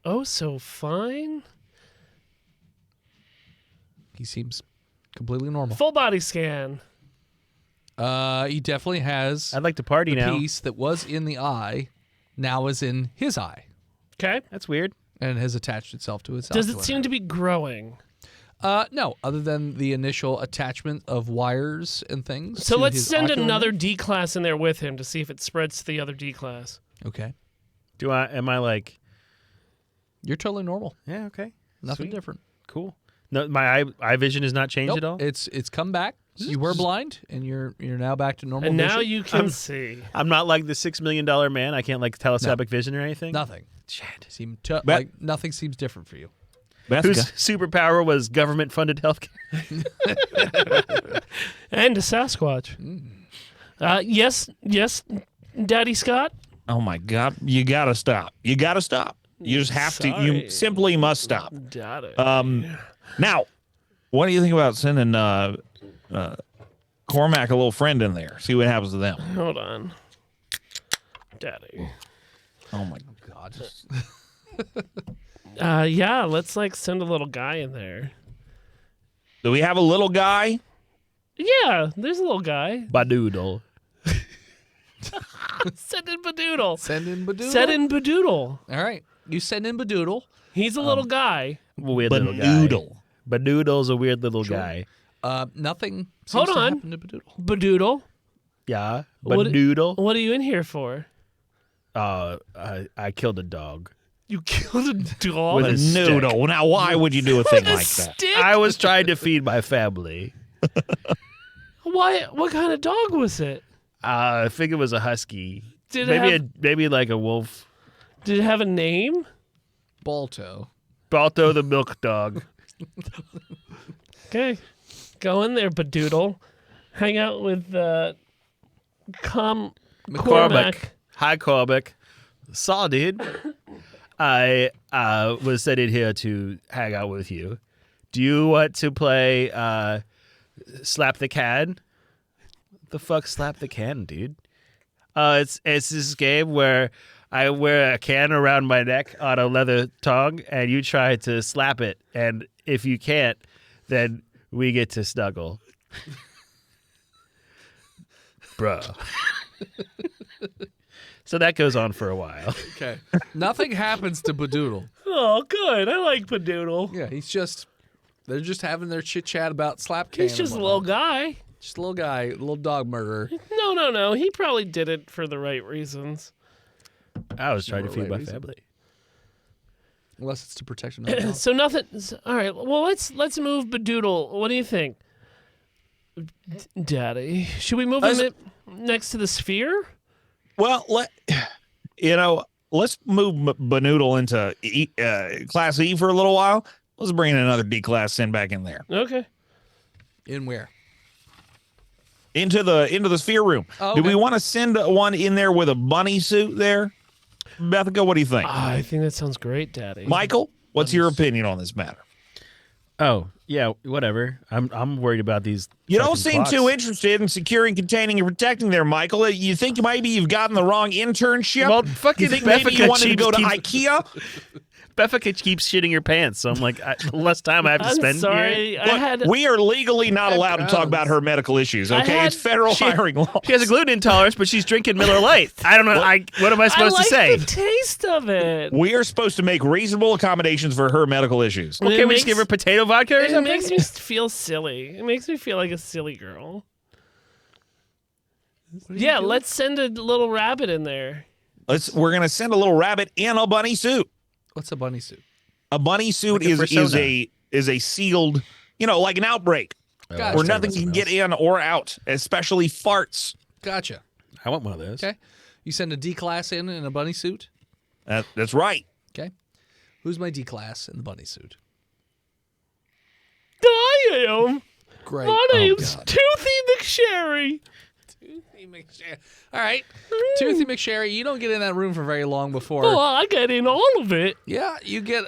Oh, so fine. He seems completely normal. Full body scan. He definitely has I'd like to party the now. piece that was in the eye, now is in his eye, Okay. That's weird. and has attached itself to his. Does it ocular seem to be growing? nerve. No, other than the initial attachment of wires and things. So to let's his send ocular another nerve. D class in there with him to see if it spreads to the other D class. Okay, Am I like, you're totally normal. yeah, okay. Nothing Sweet. different. Cool. No, my eye vision has not changed Nope, at all? It's come back. You were blind, and you're now back to normal. And now vision. you can see. I'm not like the $6 million man. I can't like telescopic vision or anything. Nothing. Shit. Like nothing seems different for you. Whose superpower was government funded healthcare? And a Sasquatch. Yes, Daddy Scott. Oh my God! You gotta stop. You gotta stop. You just have to. You Sorry. simply must stop. Daddy. Now, what do you think about sending Cormac a little friend in there? See what happens to them. Hold on. Daddy. Oh my God. Yeah, let's like send a little guy in there. Do we have a little guy? Yeah, there's a little guy. Badoodle. Send in Badoodle. Send in Badoodle. Send in Badoodle. All right. You send in Badoodle. He's a little guy. Weird little guy. Badoodle. Badoodle's a weird little guy. Nothing seems Hold to on. happen to Badoodle. Badoodle. Yeah. What- Badoodle. What are you in here for? I killed a dog. You killed a dog With a stick. Noodle. Now, why would you do a thing with a like that? stick? I was trying to feed my family. Why? What kind of dog was it? I think it was a husky. Did it Maybe like a wolf. Did it have a name? Balto. Balto the milk dog. Okay, go in there, Badoodle. Hang out with Cormac. Hi, Cormac. Saw, dude. I was sent in here to hang out with you. Do you want to play Slap the Can? The fuck, Slap the Can, dude? It's this game where I wear a can around my neck on a leather tongue, and you try to slap it, and if you can't, then we get to snuggle. Bruh. So that goes on for a while. Okay. Nothing happens to Badoodle. Oh, good. I like Badoodle. Yeah, they're just having their chit chat about slap can. He's and just a whatnot. little guy. Just a little guy, a little dog murderer. No. He probably did it for the right reasons. I was trying to feed Right my reason. family. Unless it's to protect another dog. So nothing. All right. Well, let's move Badoodle. What do you think? Daddy, should we move him next to the sphere? Well, let's move Banoodle into Class E for a little while. Let's bring another D class sin back in there. Okay. In where? Into the sphere room. Oh, Do we okay. want to send one in there with a bunny suit there? Bethica, what do you think? I think that sounds great, Daddy. Michael, what's your opinion on this matter? Oh, yeah, whatever. I'm worried about these. You don't fucking seem clocks. too interested in securing, containing, and protecting there, Michael. You think maybe you've gotten the wrong internship? Well, fucking you think maybe you Bethica wanted to go to keeps- IKEA? Bethica keeps shitting her pants, so I'm like, the less time I have to I'm spend here. sorry. I Look, had we are legally not allowed to talk grounds. about her medical issues, I okay? had- It's federal She- hiring law. She has a gluten intolerance, but she's drinking Miller Lite. I don't know. What am I supposed I like to say? the taste of it. We are supposed to make reasonable accommodations for her medical issues. Well, It can't we makes- just give her potato vodka or It something? makes me feel silly. It makes me feel like a silly girl. Yeah, let's send a little rabbit in there. We're gonna send a little rabbit in a bunny suit. What's a bunny suit? A bunny suit Like a is a sealed, like an outbreak Gotcha. where nothing can get in or out, especially farts. Gotcha. I want one of those. Okay. You send a D class in a bunny suit. That's right. Okay. Who's my D class in the bunny suit? I am. Great. My name's God. Toothy McSherry. Toothy McSherry. All right. Toothy McSherry, you don't get in that room for very long before. Oh, I get in all of it. Yeah, you get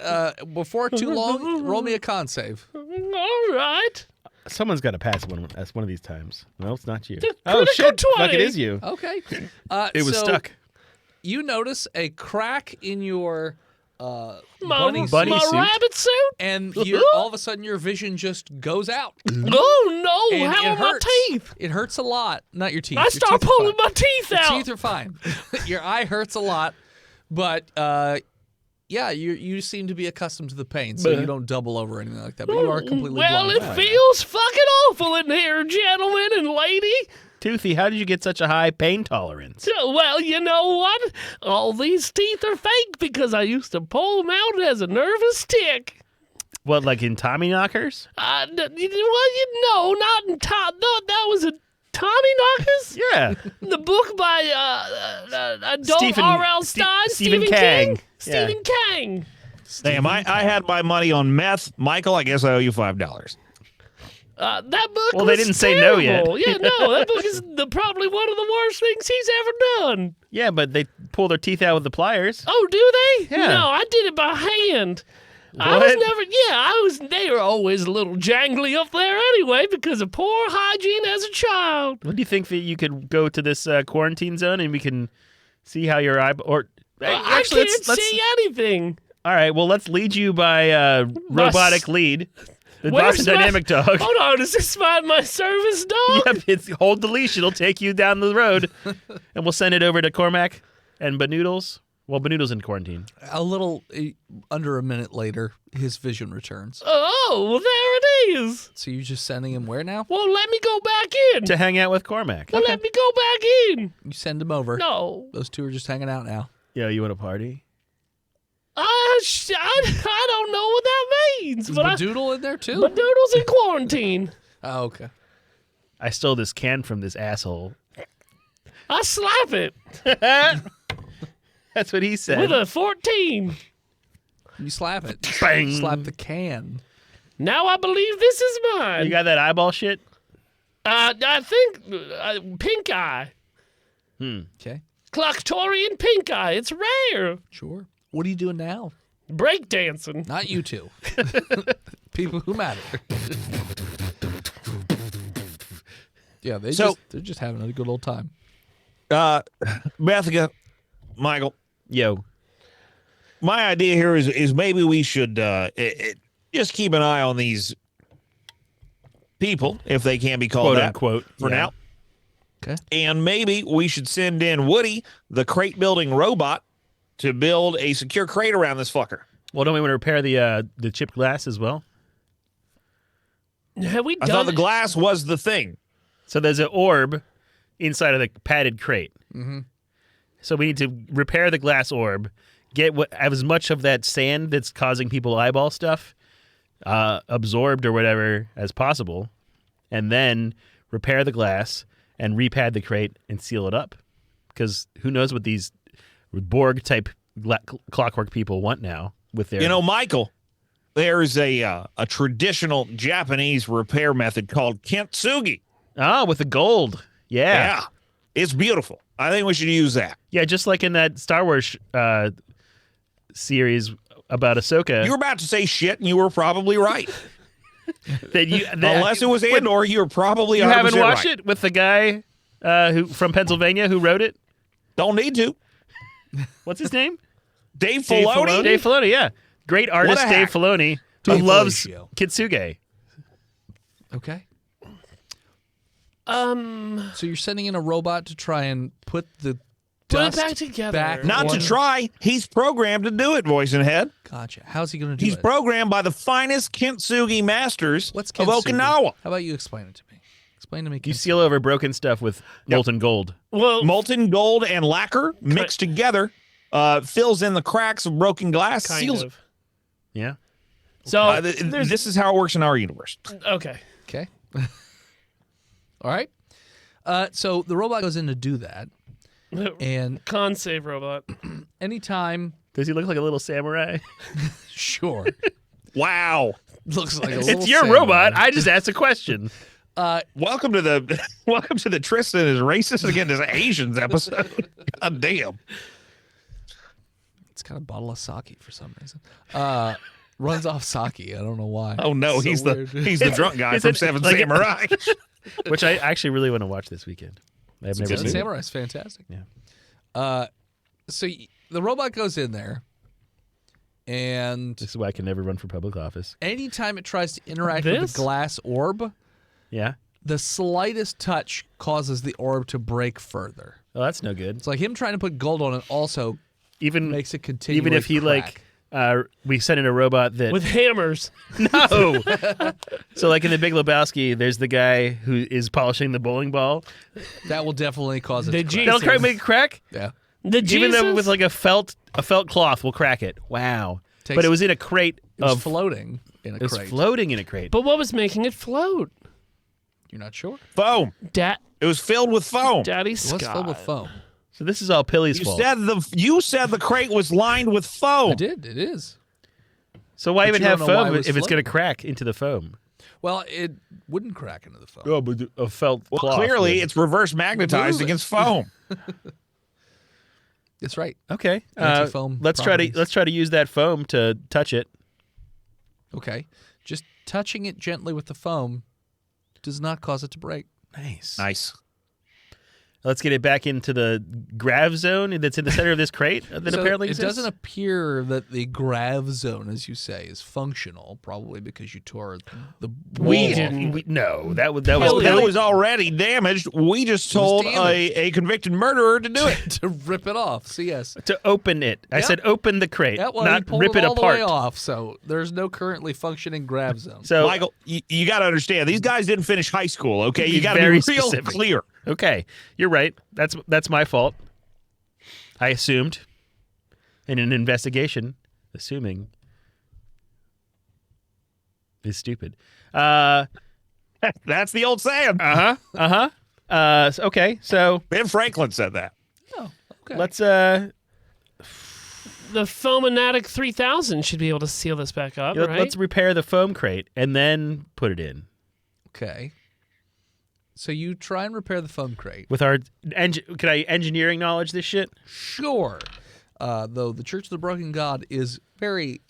before too long. Roll me a con save. All right. Someone's got to pass one of these times. No, it's not you. Just Oh critical shit! Fuck, 20. it is you. Okay. It was so stuck. You notice a crack in your My, bunny bunny my suit, suit. rabbit suit? and all of a sudden your vision just goes out. Oh, no. And How it are my hurts. teeth? It hurts a lot. Not your teeth. I Your start teeth are pulling fine. my teeth Your out. teeth are fine. Your eye hurts a lot, but yeah, you seem to be accustomed to the pain, so you don't double over or anything like that. But you are completely Well, blind. it feels fucking awful in here, gentlemen and lady. Toothy, how did you get such a high pain tolerance? Well, you know what? All these teeth are fake because I used to pull them out as a nervous tick. What, like in Tommy knockers? Well, not in no, that was a Tommy Knockers? Yeah. The book by R.L. Stein, Stephen King. Stephen King. Damn, I had my money on meth. Michael, I guess I owe you $5. That book Well, was they didn't say no yet. terrible. Yeah, no, that book is probably one of the worst things he's ever done. Yeah, but they pull their teeth out with the pliers. Oh, do they? Yeah. No, I did it by hand. They were always a little jangly up there anyway because of poor hygiene as a child. When do you think that you could go to this quarantine zone and we can see how your eye or I can't see anything. All right, well, let's lead you by robotic lead. The Where's Boston my- Dynamic dog. Hold on, is this my service dog? Yep, hold the leash. It'll take you down the road. And we'll send it over to Cormac and Banoodles. Well, Banoodles in quarantine. A little under a minute later, his vision returns. Oh, well, there it is. So you're just sending him where now? Well, let me go back in. To hang out with Cormac. Well, let me go back in. You send him over. No. Those two are just hanging out now. Yo, you want a party? I don't know what that means. Is But Badoodle in there too? Doodle's in quarantine. Oh, okay. I stole this can from this asshole. I slap it That's what he said. with a 14. You slap it. Bang. Slap the can. Now I believe this is mine. You got that eyeball shit? I think pink eye. Okay. Clocktorian pink eye. It's rare. Sure. What are you doing now? Break dancing. Not you two. People who matter. Yeah, they're just having a good old time. Bethica, Michael, Yo. my idea here is maybe we should just keep an eye on these people, if they can be called Quote that, unquote. for Yeah. now. Okay. And maybe we should send in Woody, the crate building robot, to build a secure crate around this fucker. Well, don't we want to repair the chipped glass as well? Have we I done thought the glass was the thing. So there's an orb inside of the padded crate. Mm-hmm. So we need to repair the glass orb, get as much of that sand that's causing people eyeball stuff absorbed or whatever as possible, and then repair the glass, and repad the crate and seal it up. Because who knows what these Borg-type clockwork people want now with their... You know, Michael, there's a traditional Japanese repair method called kintsugi. Ah, with the gold. Yeah. It's beautiful. I think we should use that. Yeah, just like in that Star Wars series about Ahsoka. You were about to say shit, and you were probably right. Unless it was Andor, you were probably 100% You haven't watched right. it with the guy who from Pennsylvania who wrote it? Don't need to. What's his name? Dave Filoni? Dave Filoni, yeah. Great artist What a Dave hack. Filoni, who Dave loves Felicio. Kitsuge. Okay. So you're sending in a robot to try and put the Put it dust back together. back Not to on- try. He's programmed to do it, voice and head. Gotcha. How's he going to do He's it? programmed by the finest kintsugi masters What's of kintsugi? Okinawa. How about you explain it to me? Explain to me. You kintsugi. seal over broken stuff with molten gold. Well, Molten gold and lacquer mixed together fills in the cracks of broken glass, kind seals of. Yeah. So this is how it works in our universe. okay. Okay. All right. So the robot goes in to do that, and Con save robot. anytime, Does he look like a little samurai? sure, Wow. looks like a little It's your samurai. robot. I just asked a question. Welcome to the Tristan is racist against Asians episode. God damn. It's got a bottle of sake for some reason. Runs off sake. I don't know why. Oh no, So he's weird. the drunk guy Is from it Seven like- Samurai. Which I actually really want to watch this weekend. I've never Seven seen it. Samurai is fantastic. Yeah. So the robot goes in there, and This is why I can never run for public office. anytime it tries to interact with This? the glass orb, Yeah. the slightest touch causes the orb to break further. Well, that's no good. It's like him trying to put gold on it also Even makes it continue. even if he we sent in a robot that With hammers. no. So like in the Big Lebowski, there's the guy who is polishing the bowling ball. that will definitely cause it The to G- crack. They'll make it crack. Yeah. The Even though Jesus? with like a felt cloth will crack it. Wow. Takes- But it was in a crate It was of floating in a it was crate. floating in a crate. But what was making it float? You're not sure? Foam. It It was filled with foam. Daddy It Scott. was filled with foam. So this is all Pilly's You fault. said the crate was lined with foam. I did. It is. So why But even you have don't know why foam it was if it's going to floating. crack into the foam? Well, it wouldn't crack into the foam. Oh, but a felt Well, cloth. clearly would. it's reverse magnetized Move it. against foam. That's right. Okay. Anti-foam let's properties. try to use that foam to touch it. Okay. Just touching it gently with the foam does not cause it to break. Nice. Nice. Let's get it back into the grav zone that's in the center of this crate that So apparently it exists. doesn't appear that the grav zone, as you say, is functional. Probably because you tore the We wall. didn't. No, that was Well, Pilly. it was already damaged. We just told damaged. a convicted murderer to do it. to rip it off. So yes. to open it. I Yep. said open the crate, Yeah, well, he not pulled rip it all apart. the way off. So there's no currently functioning grav zone. So Michael, you got to understand, these guys didn't finish high school, okay? You Be got to be very real specific. clear. okay, you're right. That's my fault. I assumed in an investigation, assuming is stupid. That's the old saying. Okay, so Ben Franklin said that. Oh, okay. let's The Foamanatic 3000 should be able to seal this back up, right? let's repair the foam crate and then put it in Okay. So you try and repair the foam crate. with our can I engineering knowledge this shit? Sure. Though the Church of the Broken God is very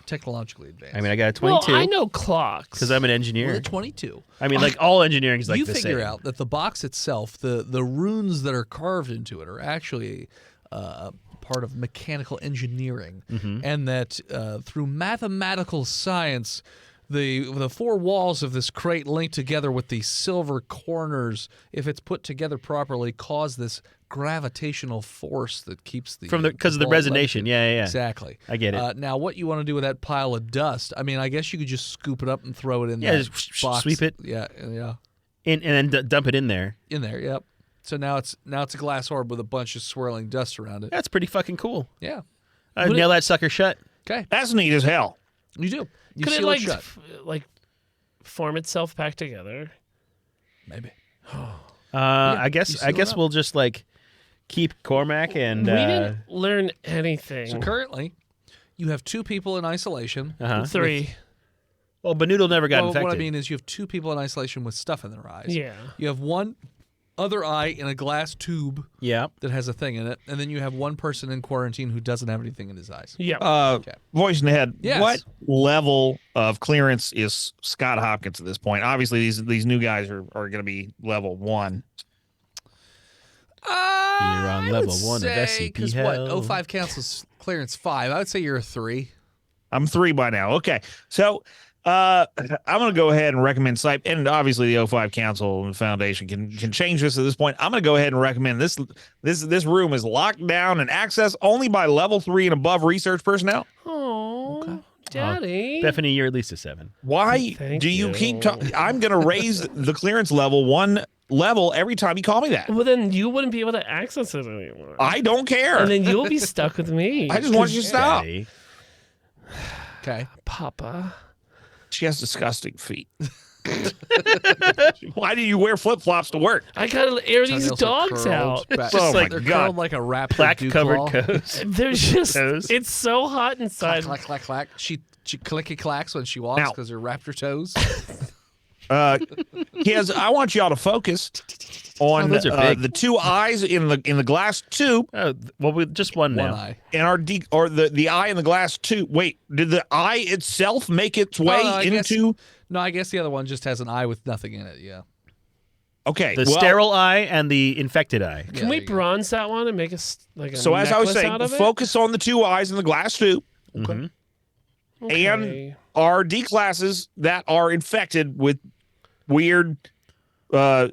technologically advanced. I mean, I got a well, 22 I know clocks. because I'm an engineer. with a 22. I mean, like all engineering is like you the figure same. out that the box itself, the runes that are carved into it, are actually part of mechanical engineering, Mm-hmm. and that through mathematical science, the four walls of this crate linked together with the silver corners, if it's put together properly, cause this gravitational force that keeps the because of the ball resonation. lifted. Yeah. Exactly. I get it. Now, what you want to do with that pile of dust? I mean, I guess you could just scoop it up and throw it in. Yeah, that just box. sweep it. Yeah, yeah, And then dump it in there. in there. Yep. So now it's a glass orb with a bunch of swirling dust around it. That's pretty fucking cool. Yeah. Nail that sucker shut. Okay. That's neat as hell. You do. You Could it seal like it shut. like form itself back together? Maybe. I you guess seal it up. we'll just like keep Cormac and we didn't learn anything. So currently, you have 2 people in isolation. uh-huh. 3. Well, Benoodle never got Well, infected. what I mean is you have 2 people in isolation with stuff in their eyes. Yeah. You have one other eye in a glass tube Yeah. that has a thing in it, and then you have one person in quarantine who doesn't have anything in his eyes. Yeah. Voice in the head. Yes. What level of clearance is Scott Hopkins at this point? Obviously, these new guys are going to be level 1. You're on level 1 of SCP Because hell. what? 05 counts as clearance 5. I would say you're a 3. I'm 3 by now. Okay, so I'm going to go ahead and recommend Site, and obviously the 05 Council and Foundation can change this at this point. I'm going to go ahead and recommend this room is locked down and accessed only by level 3 and above research personnel. Oh, Daddy. Bethany, you're at least a 7. Why Thank do you you. keep talking? I'm going to raise the clearance level 1 level every time you call me that. Well, then you wouldn't be able to access it anymore. I don't care. And then you'll be stuck with me. I just want you to stop. Daddy. Okay. Papa. She has disgusting feet. Why do you wear flip flops to work? I gotta air these Toenails are dogs curled out. back. Oh my They're God. curled like a raptor Plaque-covered dew claw. toes. They're just, Toes. it's so hot inside. Clack, clack, clack, clack. She clicky clacks when she walks Now- because her raptor toes. Kids, I want y'all to focus on those are big. the 2 eyes in the glass tube Oh, well, just one now. One eye. and or the eye in the glass tube. Wait, did the eye itself make its way no, I guess- into? No, I guess the other one just has an eye with nothing in it. Yeah. Okay, The well, sterile eye and the infected eye. Can we bronze that one and make a like a So as I was necklace saying, out of it? focus on the 2 eyes in the glass tube Mhm. Okay. and our D classes that are infected with weird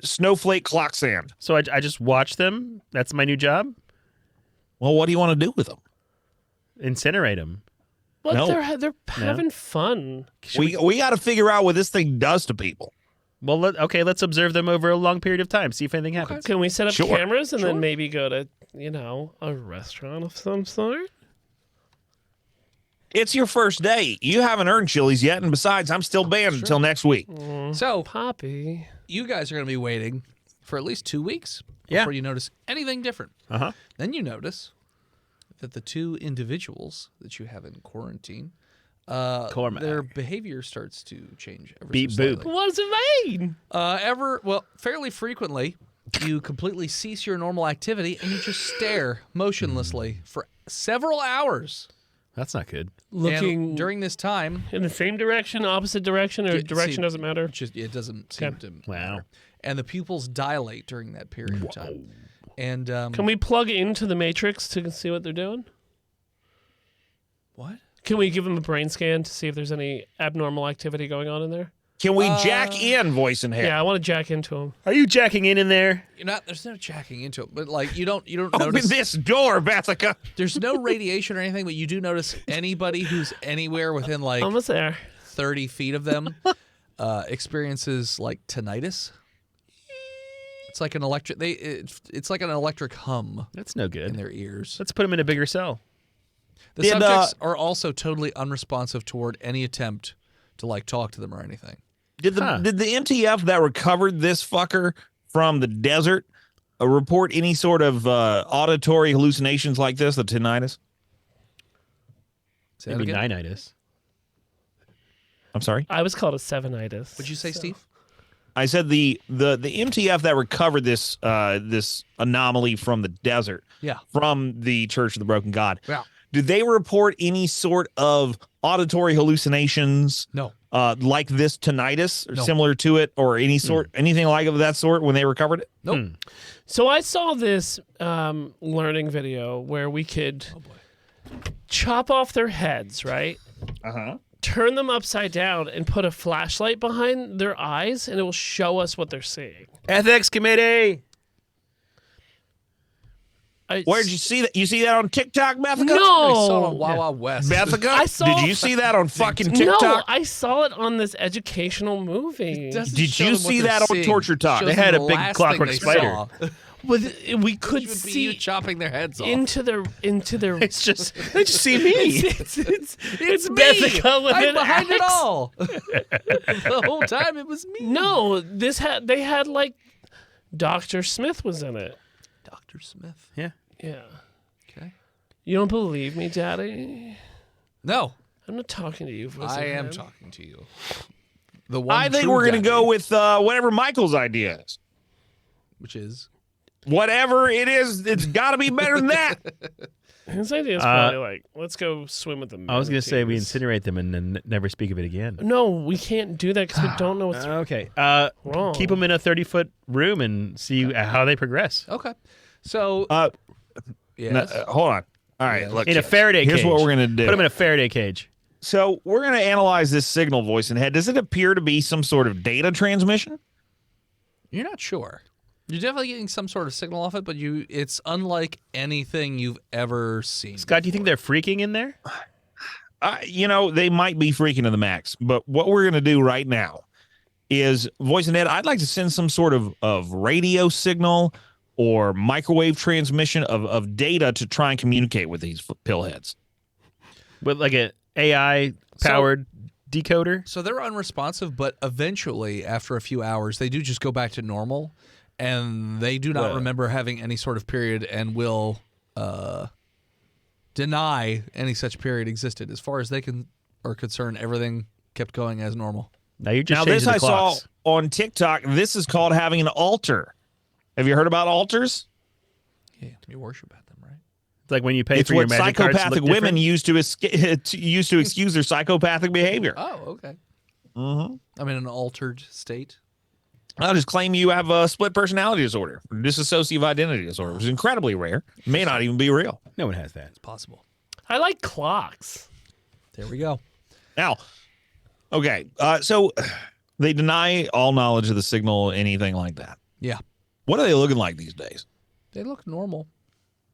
snowflake clock sand. So I just watch them. That's my new job. Well, what do you want to do with them? Incinerate them. But No. they're having fun. We got to figure out what this thing does to people. Well, let's observe them over a long period of time. See if anything happens. Can we set up Sure, cameras and sure. then maybe go to, a restaurant of some sort? It's your first day. You haven't earned Chili's yet, and besides, I'm still banned until next week. So Poppy. you guys are going to be waiting for at least 2 weeks Yeah. before you notice anything different. Uh-huh. Then you notice that the 2 individuals that you have in quarantine, Cormac. their behavior starts to change ever Beep so boop. slightly. What does it mean? Fairly frequently, you completely cease your normal activity and you just stare motionlessly for several hours. That's not good. Looking And during this time, in the same direction, opposite direction, or Yeah, direction see, doesn't matter? it doesn't seem to Wow. matter. And the pupils dilate during that period of time. And Can we plug into the matrix to see what they're doing? what? Can we give them a brain scan to see if there's any abnormal activity going on in there? Can we jack in voice and head? Yeah, I want to jack into them. Are you jacking in there? You're not. There's no jacking into it, but like you don't Open notice. this door, Bethica. There's no radiation or anything, but you do notice anybody who's anywhere within like Almost there. 30 feet of them experiences like tinnitus. It's like an electric. It's like an electric hum That's no in good. their ears. Let's put them in a bigger cell. The Did, subjects are also totally unresponsive toward any attempt to like talk to them or anything. Did the Huh. did the MTF that recovered this fucker from the desert report any sort of auditory hallucinations like this, the tinnitus? Say that Maybe again? nine-itis. I'm sorry. I was called a sevenitis. What'd you say, Steve? I said the MTF that recovered this this anomaly from the desert, Yeah. from the Church of the Broken God. Yeah. Did they report any sort of auditory hallucinations No. like this tinnitus or No. similar to it, or anything like of that sort when they recovered it? Nope. So I saw this learning video where we could chop off their heads, right? Uh-huh. Turn them upside down and put a flashlight behind their eyes, and it will show us what they're seeing. Ethics committee. Where'd you see that? You see that on TikTok, Bethica? I saw it on No. Wawa West. Bethica? I saw- Did you see that on fucking No, TikTok? I saw it on this educational movie. Doesn't Did show you them what see they're that on seeing. Torture Talk? Shows They them had a the big last clockwork thing they spider. saw, We could which would be see you chopping their heads off. into their It's just they just see me. it's me. Bethica with I'm an behind it axe. all. The whole time it was me. No, they had like Dr. Smith was in it. Dr. Smith. Yeah. Yeah. Okay. You don't believe me, Daddy? No, I'm not talking to you. I am talking to you. The one I think true we're going to daddy, go with whatever Michael's idea is. which is Whatever it is, it's got to be better than that. His idea is probably like, let's go swim with the I was gonna say we manatees. incinerate them and then never speak of it again. No, we can't do that because we don't know what's Okay. wrong. Keep them in a 30-foot room and see how they progress. okay. So yes. Hold on. All right, Yes. look. In a Faraday Here's cage. what we're going to do. Put them in a Faraday cage. So we're going to analyze this signal, voice and head. Does it appear to be some sort of data transmission? You're not sure. You're definitely getting some sort of signal off it, but it's unlike anything you've ever seen. Scott, do you think they're freaking in there? They might be freaking to the max, but what we're going to do right now is, voice and head, I'd like to send some sort of radio signal or microwave transmission of data to try and communicate with these pillheads. With like an AI-powered decoder? So they're unresponsive, but eventually, after a few hours, they do just go back to normal, and they do not Whoa. remember having any sort of period and will deny any such period existed. As far as they are concerned, everything kept going as normal. Now you're just Now, changing this the I clocks. saw on TikTok. This is called having an altar. Have you heard about altars? Yeah, you worship at them, right? It's like when you pay It's for your what magic cards to psychopathic look women different. use to excuse their psychopathic behavior. Oh, okay. Mm-hmm. I'm in an altered state. I'll just claim you have a split personality disorder, dissociative identity disorder, which is incredibly rare. May not even be real. No one has that. It's possible. I like clocks. There we go. Now, okay, so they deny all knowledge of the signal, anything like that. Yeah. What are they looking like these days? They look normal.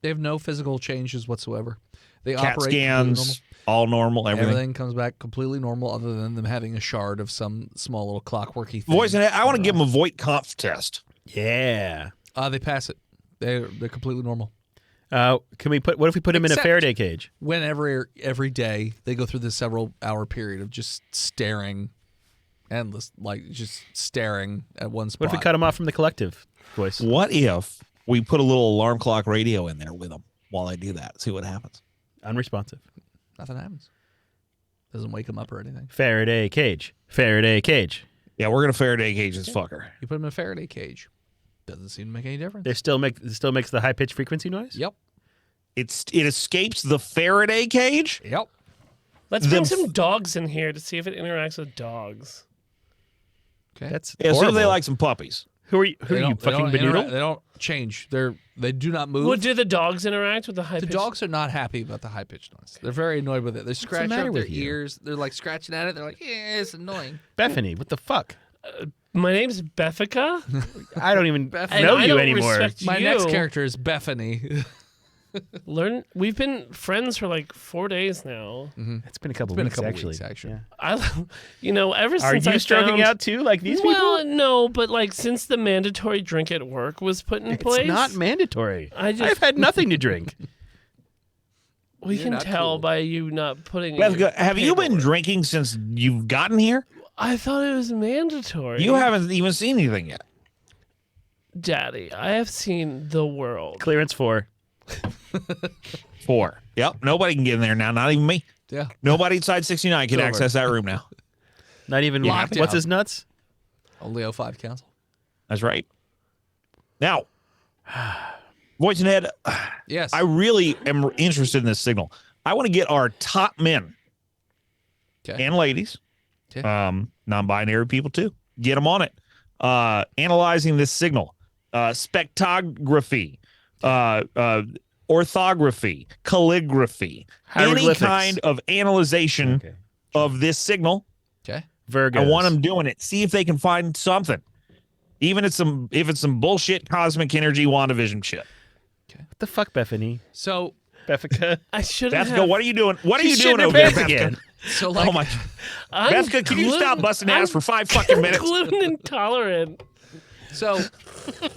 They have no physical changes whatsoever. They CAT operate completely normal. scans, all normal, everything. Everything comes back completely normal, other than them having a shard of some small little clockworky thing. Voice and I want to give them a Voight Kampf test. Yeah. They pass it. They're completely normal. Can we put? What if we put them in a Except- Faraday cage? Whenever every day they go through this several-hour period of just staring, endless, like just staring at one spot. What if we cut them off from the collective voice? What if we put a little alarm clock radio in there with them while they do that? See what happens. Unresponsive. Nothing happens. Doesn't wake them up or anything. Faraday cage. Faraday cage. Yeah, we're gonna Faraday cage this fucker. You put them in a Faraday cage. Doesn't seem to make any difference. They still makes the high pitched frequency noise. Yep. It escapes the Faraday cage. Yep. Let's bring some dogs in here to see if it interacts with dogs. Okay. That's Yeah, see if they horrible. like some puppies. Who are you? They don't- they Fucking don't Benoodle? They don't change. They do not move. Well, do the dogs interact with the high The pitch? dogs are not happy about the high pitched noise. They're very annoyed with it. They scratch matter up their with you? ears. They're like scratching at it. They're like, yeah, it's annoying. Bethany, what the fuck? My name's Bethica. I don't even Bethany. know And I you don't anymore. respect My you. next character is Bethany. We've been friends for like 4 days now. It's been a couple been a weeks couple actually. weeks, actually. Yeah. Ever Are since you I stroking found, out too, like these well, people? no, but like since the mandatory drink at work was put in place, It's not mandatory. I I've had nothing to drink. we You're can not tell cool. by you not putting. it in your Have you been paperwork. drinking since you've gotten here? I thought it was mandatory. You haven't even seen anything yet. Daddy. I have seen the world. Clearance 4. 4. Yep. Nobody can get in there now. Not even me. Yeah. Nobody inside 69 can It's over. access that room now. Not even Locked what's down. his nuts? Only 05 council. That's right. Now, Voice and Ed, Yes. I really am interested in this signal. I want to get our top men Okay. and ladies, Okay. non-binary people too, get them on it. Analyzing this signal, spectrography, orthography, calligraphy, any Hieroglyphics. kind of analyzation Okay. of this signal. Okay. Virgos. I want them doing it. See if they can find something, even if it's some bullshit cosmic energy WandaVision shit. What the fuck, Bethany? So Bethica? I shouldn't Bethka, have. what are you doing? What are She's you doing shitting her over there, pants Bethka? again. so like Oh my, I'm Bethka, can you stop busting ass for 5 fucking minutes? gluten intolerant. so But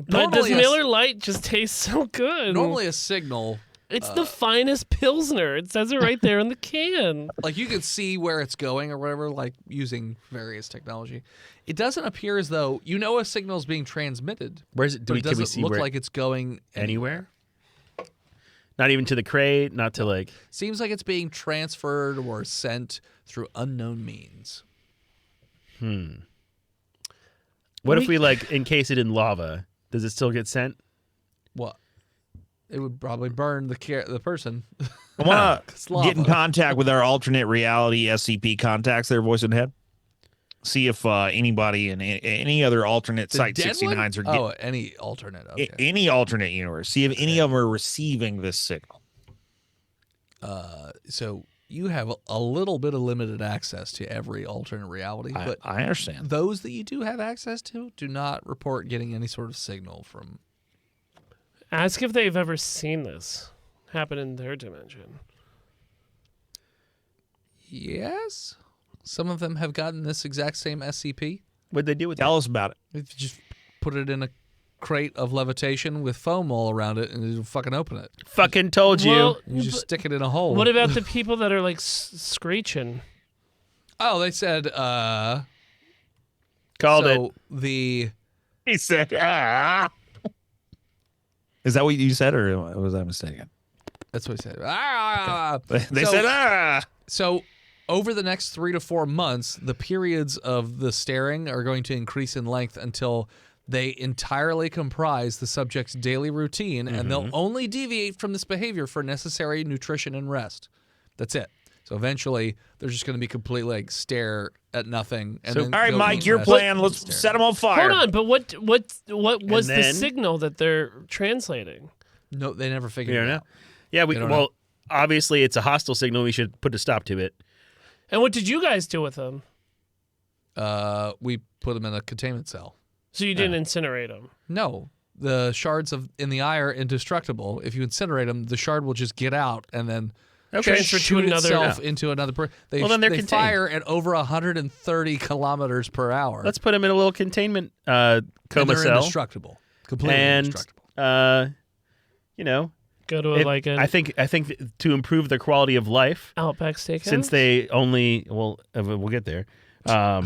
this Normally a- Miller Lite just tastes so good. normally a signal, It's the finest Pilsner. It says it right there in the can. like you can see where it's going or whatever, like using various technology. It doesn't appear as though a signal is being transmitted. Where's it? But it Can we doesn't see look where like it's going anywhere? Not even to the crate. Not to like. Seems like it's being transferred or sent through unknown means. What if we like encase it in lava? Does it still get sent? What? It would probably burn the person. I want It's to get in lava. contact with our alternate reality SCP contacts there, voice and head. See if anybody in any other alternate The Site dead 69s are one? getting Oh, any alternate. Okay. any alternate universe. See if any of them are receiving this signal. So you have a little bit of limited access to every alternate reality, but I understand. those that you do have access to do not report getting any sort of signal from. Ask if they've ever seen this happen in their dimension. Yes, some of them have gotten this exact same SCP. What'd they do with Tell us about it. If you just put it in a crate of levitation with foam all around it, and it'll fucking open it. it? Fucking told you. Well, You just stick it in a hole. what about the people that are like screeching? Oh, they said. Called it. so the He said, ah. Is that what you said, or was I mistaken? that's what he said. Ah. They So- said, ah. So, over the next 3 to 4 months, the periods of the staring are going to increase in length until they entirely comprise the subject's daily routine, and they'll only deviate from this behavior for necessary nutrition and rest. That's it. So eventually, they're just going to be completely like stare at nothing. And then All right, go Mike, eat your rest plan. and Let's stare. set them on fire. Hold on, but what was the then- signal that they're translating? No, they never figured You it don't know? out. Yeah. They don't know. Well, obviously it's a hostile signal. We should put a stop to it. And what did you guys do with them? We put them in a containment cell. So you didn't incinerate them. No, the shards in the eye are indestructible. If you incinerate them, the shard will just get out and then Transfer to shoot another- itself into another person. They, Well, then they're they contained. fire at over 130 kilometers per hour. Let's put him in a little containment and coma they're cell. indestructible. Completely And indestructible. you know, Go to it- like an I think to improve their quality of life, Outback Steakhouse. since they only we'll get there. I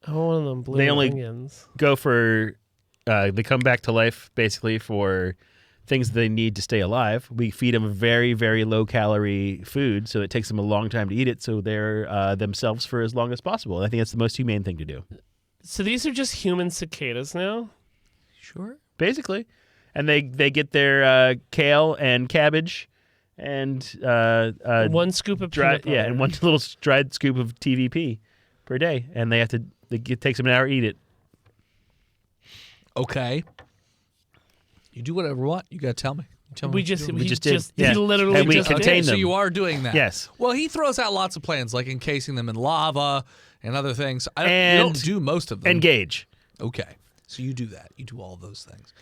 want one of them blue they only- onions. Go for they come back to life basically for things they need to stay alive. We feed them very, very low calorie food, so it takes them a long time to eat it, so they're themselves for as long as possible. And I think that's the most humane thing to do, So these are just human cicadas now. Sure. basically. And they get their kale and cabbage and One scoop of dry, peanut butter. and one little dried scoop of TVP per day, and it takes them an hour to eat it. Okay. You do whatever you want. You got to tell me. You tell me We what you're just doing. We he just did, just yeah. he literally And we just contain Okay, did. so them. you are doing that. Yes. Well, he throws out lots of plans, like encasing them in lava and other things. You And don't do most of them. Engage. Okay. So you do that. You do all of those things.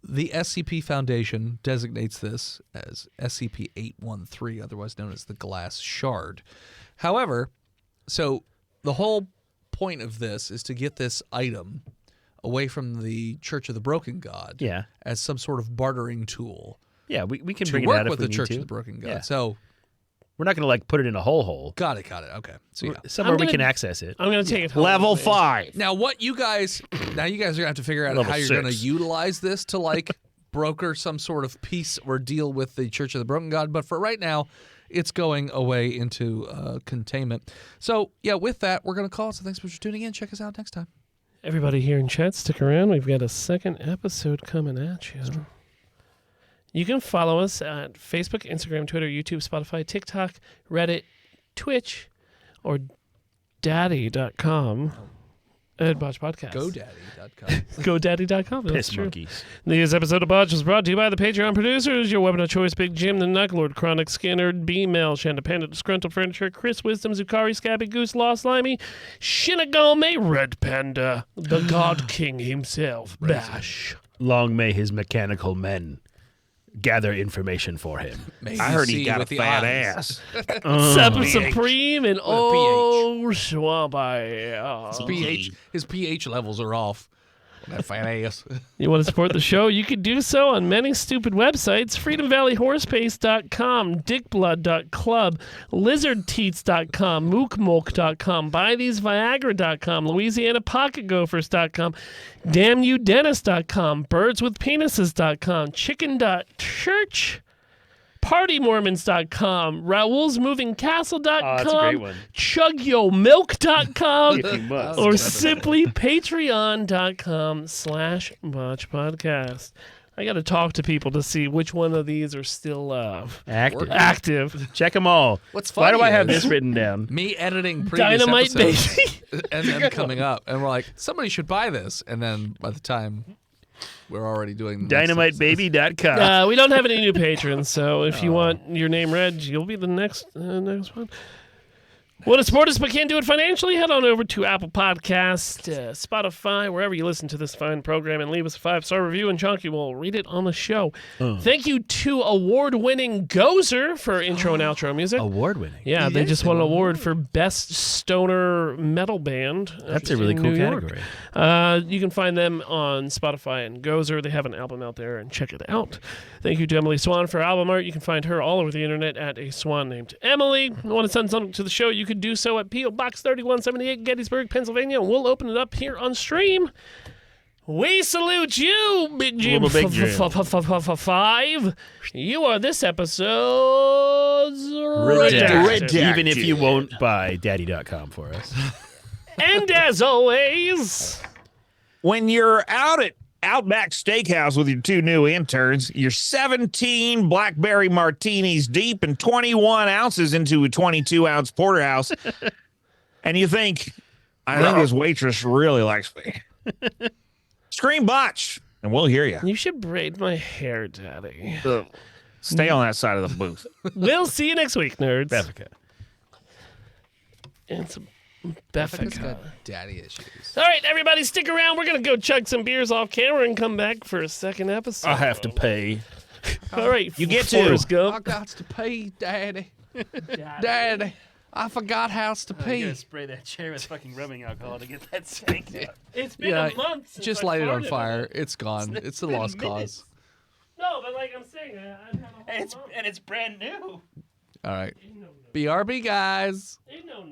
The SCP Foundation designates this as SCP-813, otherwise known as the Glass Shard. However, so the whole point of this is to get this item away from the Church of the Broken God Yeah. as some sort of bartering tool Yeah, we can to bring it work out if with we the need Church to. of the Broken God. Yeah. So, We're not going to like put it in a hole. got it. Okay. So, yeah. Somewhere I'm we gonna- can access it. I'm gonna take it home. Level with me. 5. Now, what you guys are going to have to figure out Level how you're going to 6. utilize this to like broker some sort of peace or deal with the Church of the Broken God. But for right now, it's going away into containment. So, yeah, with that, we're going to call it. So thanks for tuning in. Check us out next time. Everybody here in chat, stick around. We've got a second episode coming at you. You can follow us at Facebook, Instagram, Twitter, YouTube, Spotify, TikTok, Reddit, Twitch, or daddy.com. at Botched Podcast. GoDaddy.com. GoDaddy.com. That's Piss true. monkeys. This episode of Botched was brought to you by the Patreon producers, your weapon of choice, Big Jim, the Knucklord, Chronic Skinner, B-Mail, Shanda Panda, Disgruntled Furniture, Chris Wisdom, Zukari, Scabby Goose, Lost Limey, Shinigami, Red Panda, the God King himself, Bash. Long may his mechanical men gather information for him. I heard he got a fat ass. Seven pH. Supreme and oh, Swampi. His pH levels are off. That fat ass. You want to support the show? You can do so on many stupid websites. FreedomValleyHorsepace.com, DickBlood.club, LizardTeats.com, MookMolk.com, BuyTheseViagra.com, LouisianaPocketGophers.com, DamnYouDentist.com, BirdsWithPenises.com, Chicken.Church, PartyMormons.com, RaoulsMovingCastle.com, Oh, that's a great one. ChugYoMilk.com, If you must. or simply patreon.com/botchpodcast. I got to talk to people to see which one of these are still Active. active. Check them all. What's Why do funny I have is- this written down? Me editing previous Dynamite episodes baby. and them coming up, and we're like, somebody should buy this, and then by the time we're already doing the next episode. DynamiteBaby.com. We don't have any new patrons, so if you want your name read, you'll be the next one. Want to support us but can't do it financially? Head on over to Apple Podcast, Spotify, wherever you listen to this fine program, and leave us a 5-star review, and Chunky will read it on the show. Thank you to award-winning Gozer for intro and outro music. Award-winning. Yeah, they just won an award for Best Stoner Metal Band. That's a really in cool New York. category. You can find them on Spotify and Gozer. They have an album out there, and check it out. Thank you to Emily Swan for album art. You can find her all over the internet at a swan named Emily. Want to send something to the show? You could do so at P.O. Box 3178, Gettysburg, Pennsylvania, and we'll open it up here on stream. We salute you, Big Jim. Little Big Jim. 5. You are this episode's redacted. Even if you won't buy daddy.com for us. And as always, When you're out at Outback Steakhouse with your 2 new interns, you're 17 blackberry martinis deep and 21 ounces into a 22-ounce porterhouse, and you think, I think this waitress really likes me. Scream Botch, and we'll hear you. you should braid my hair, Daddy. Stay on that side of the booth. We'll see you next week, nerds. Beffica. And some Becca's Beffica. got daddy issues. All right, everybody, stick around. We're going to go chug some beers off camera and come back for a second episode. I have to pay. All right, You get to. Forrest I Gump. got to pee, Daddy. Daddy, I forgot how to pee. spray that chair with fucking rubbing alcohol to get that stank out. It's been Yeah, a month since just I light it on farted fire. on it. It's gone. It's a been lost minutes. cause. No, but like I'm saying, I've had a whole month. And it's brand new. All right. Ain't no. BRB, guys. Ain't no.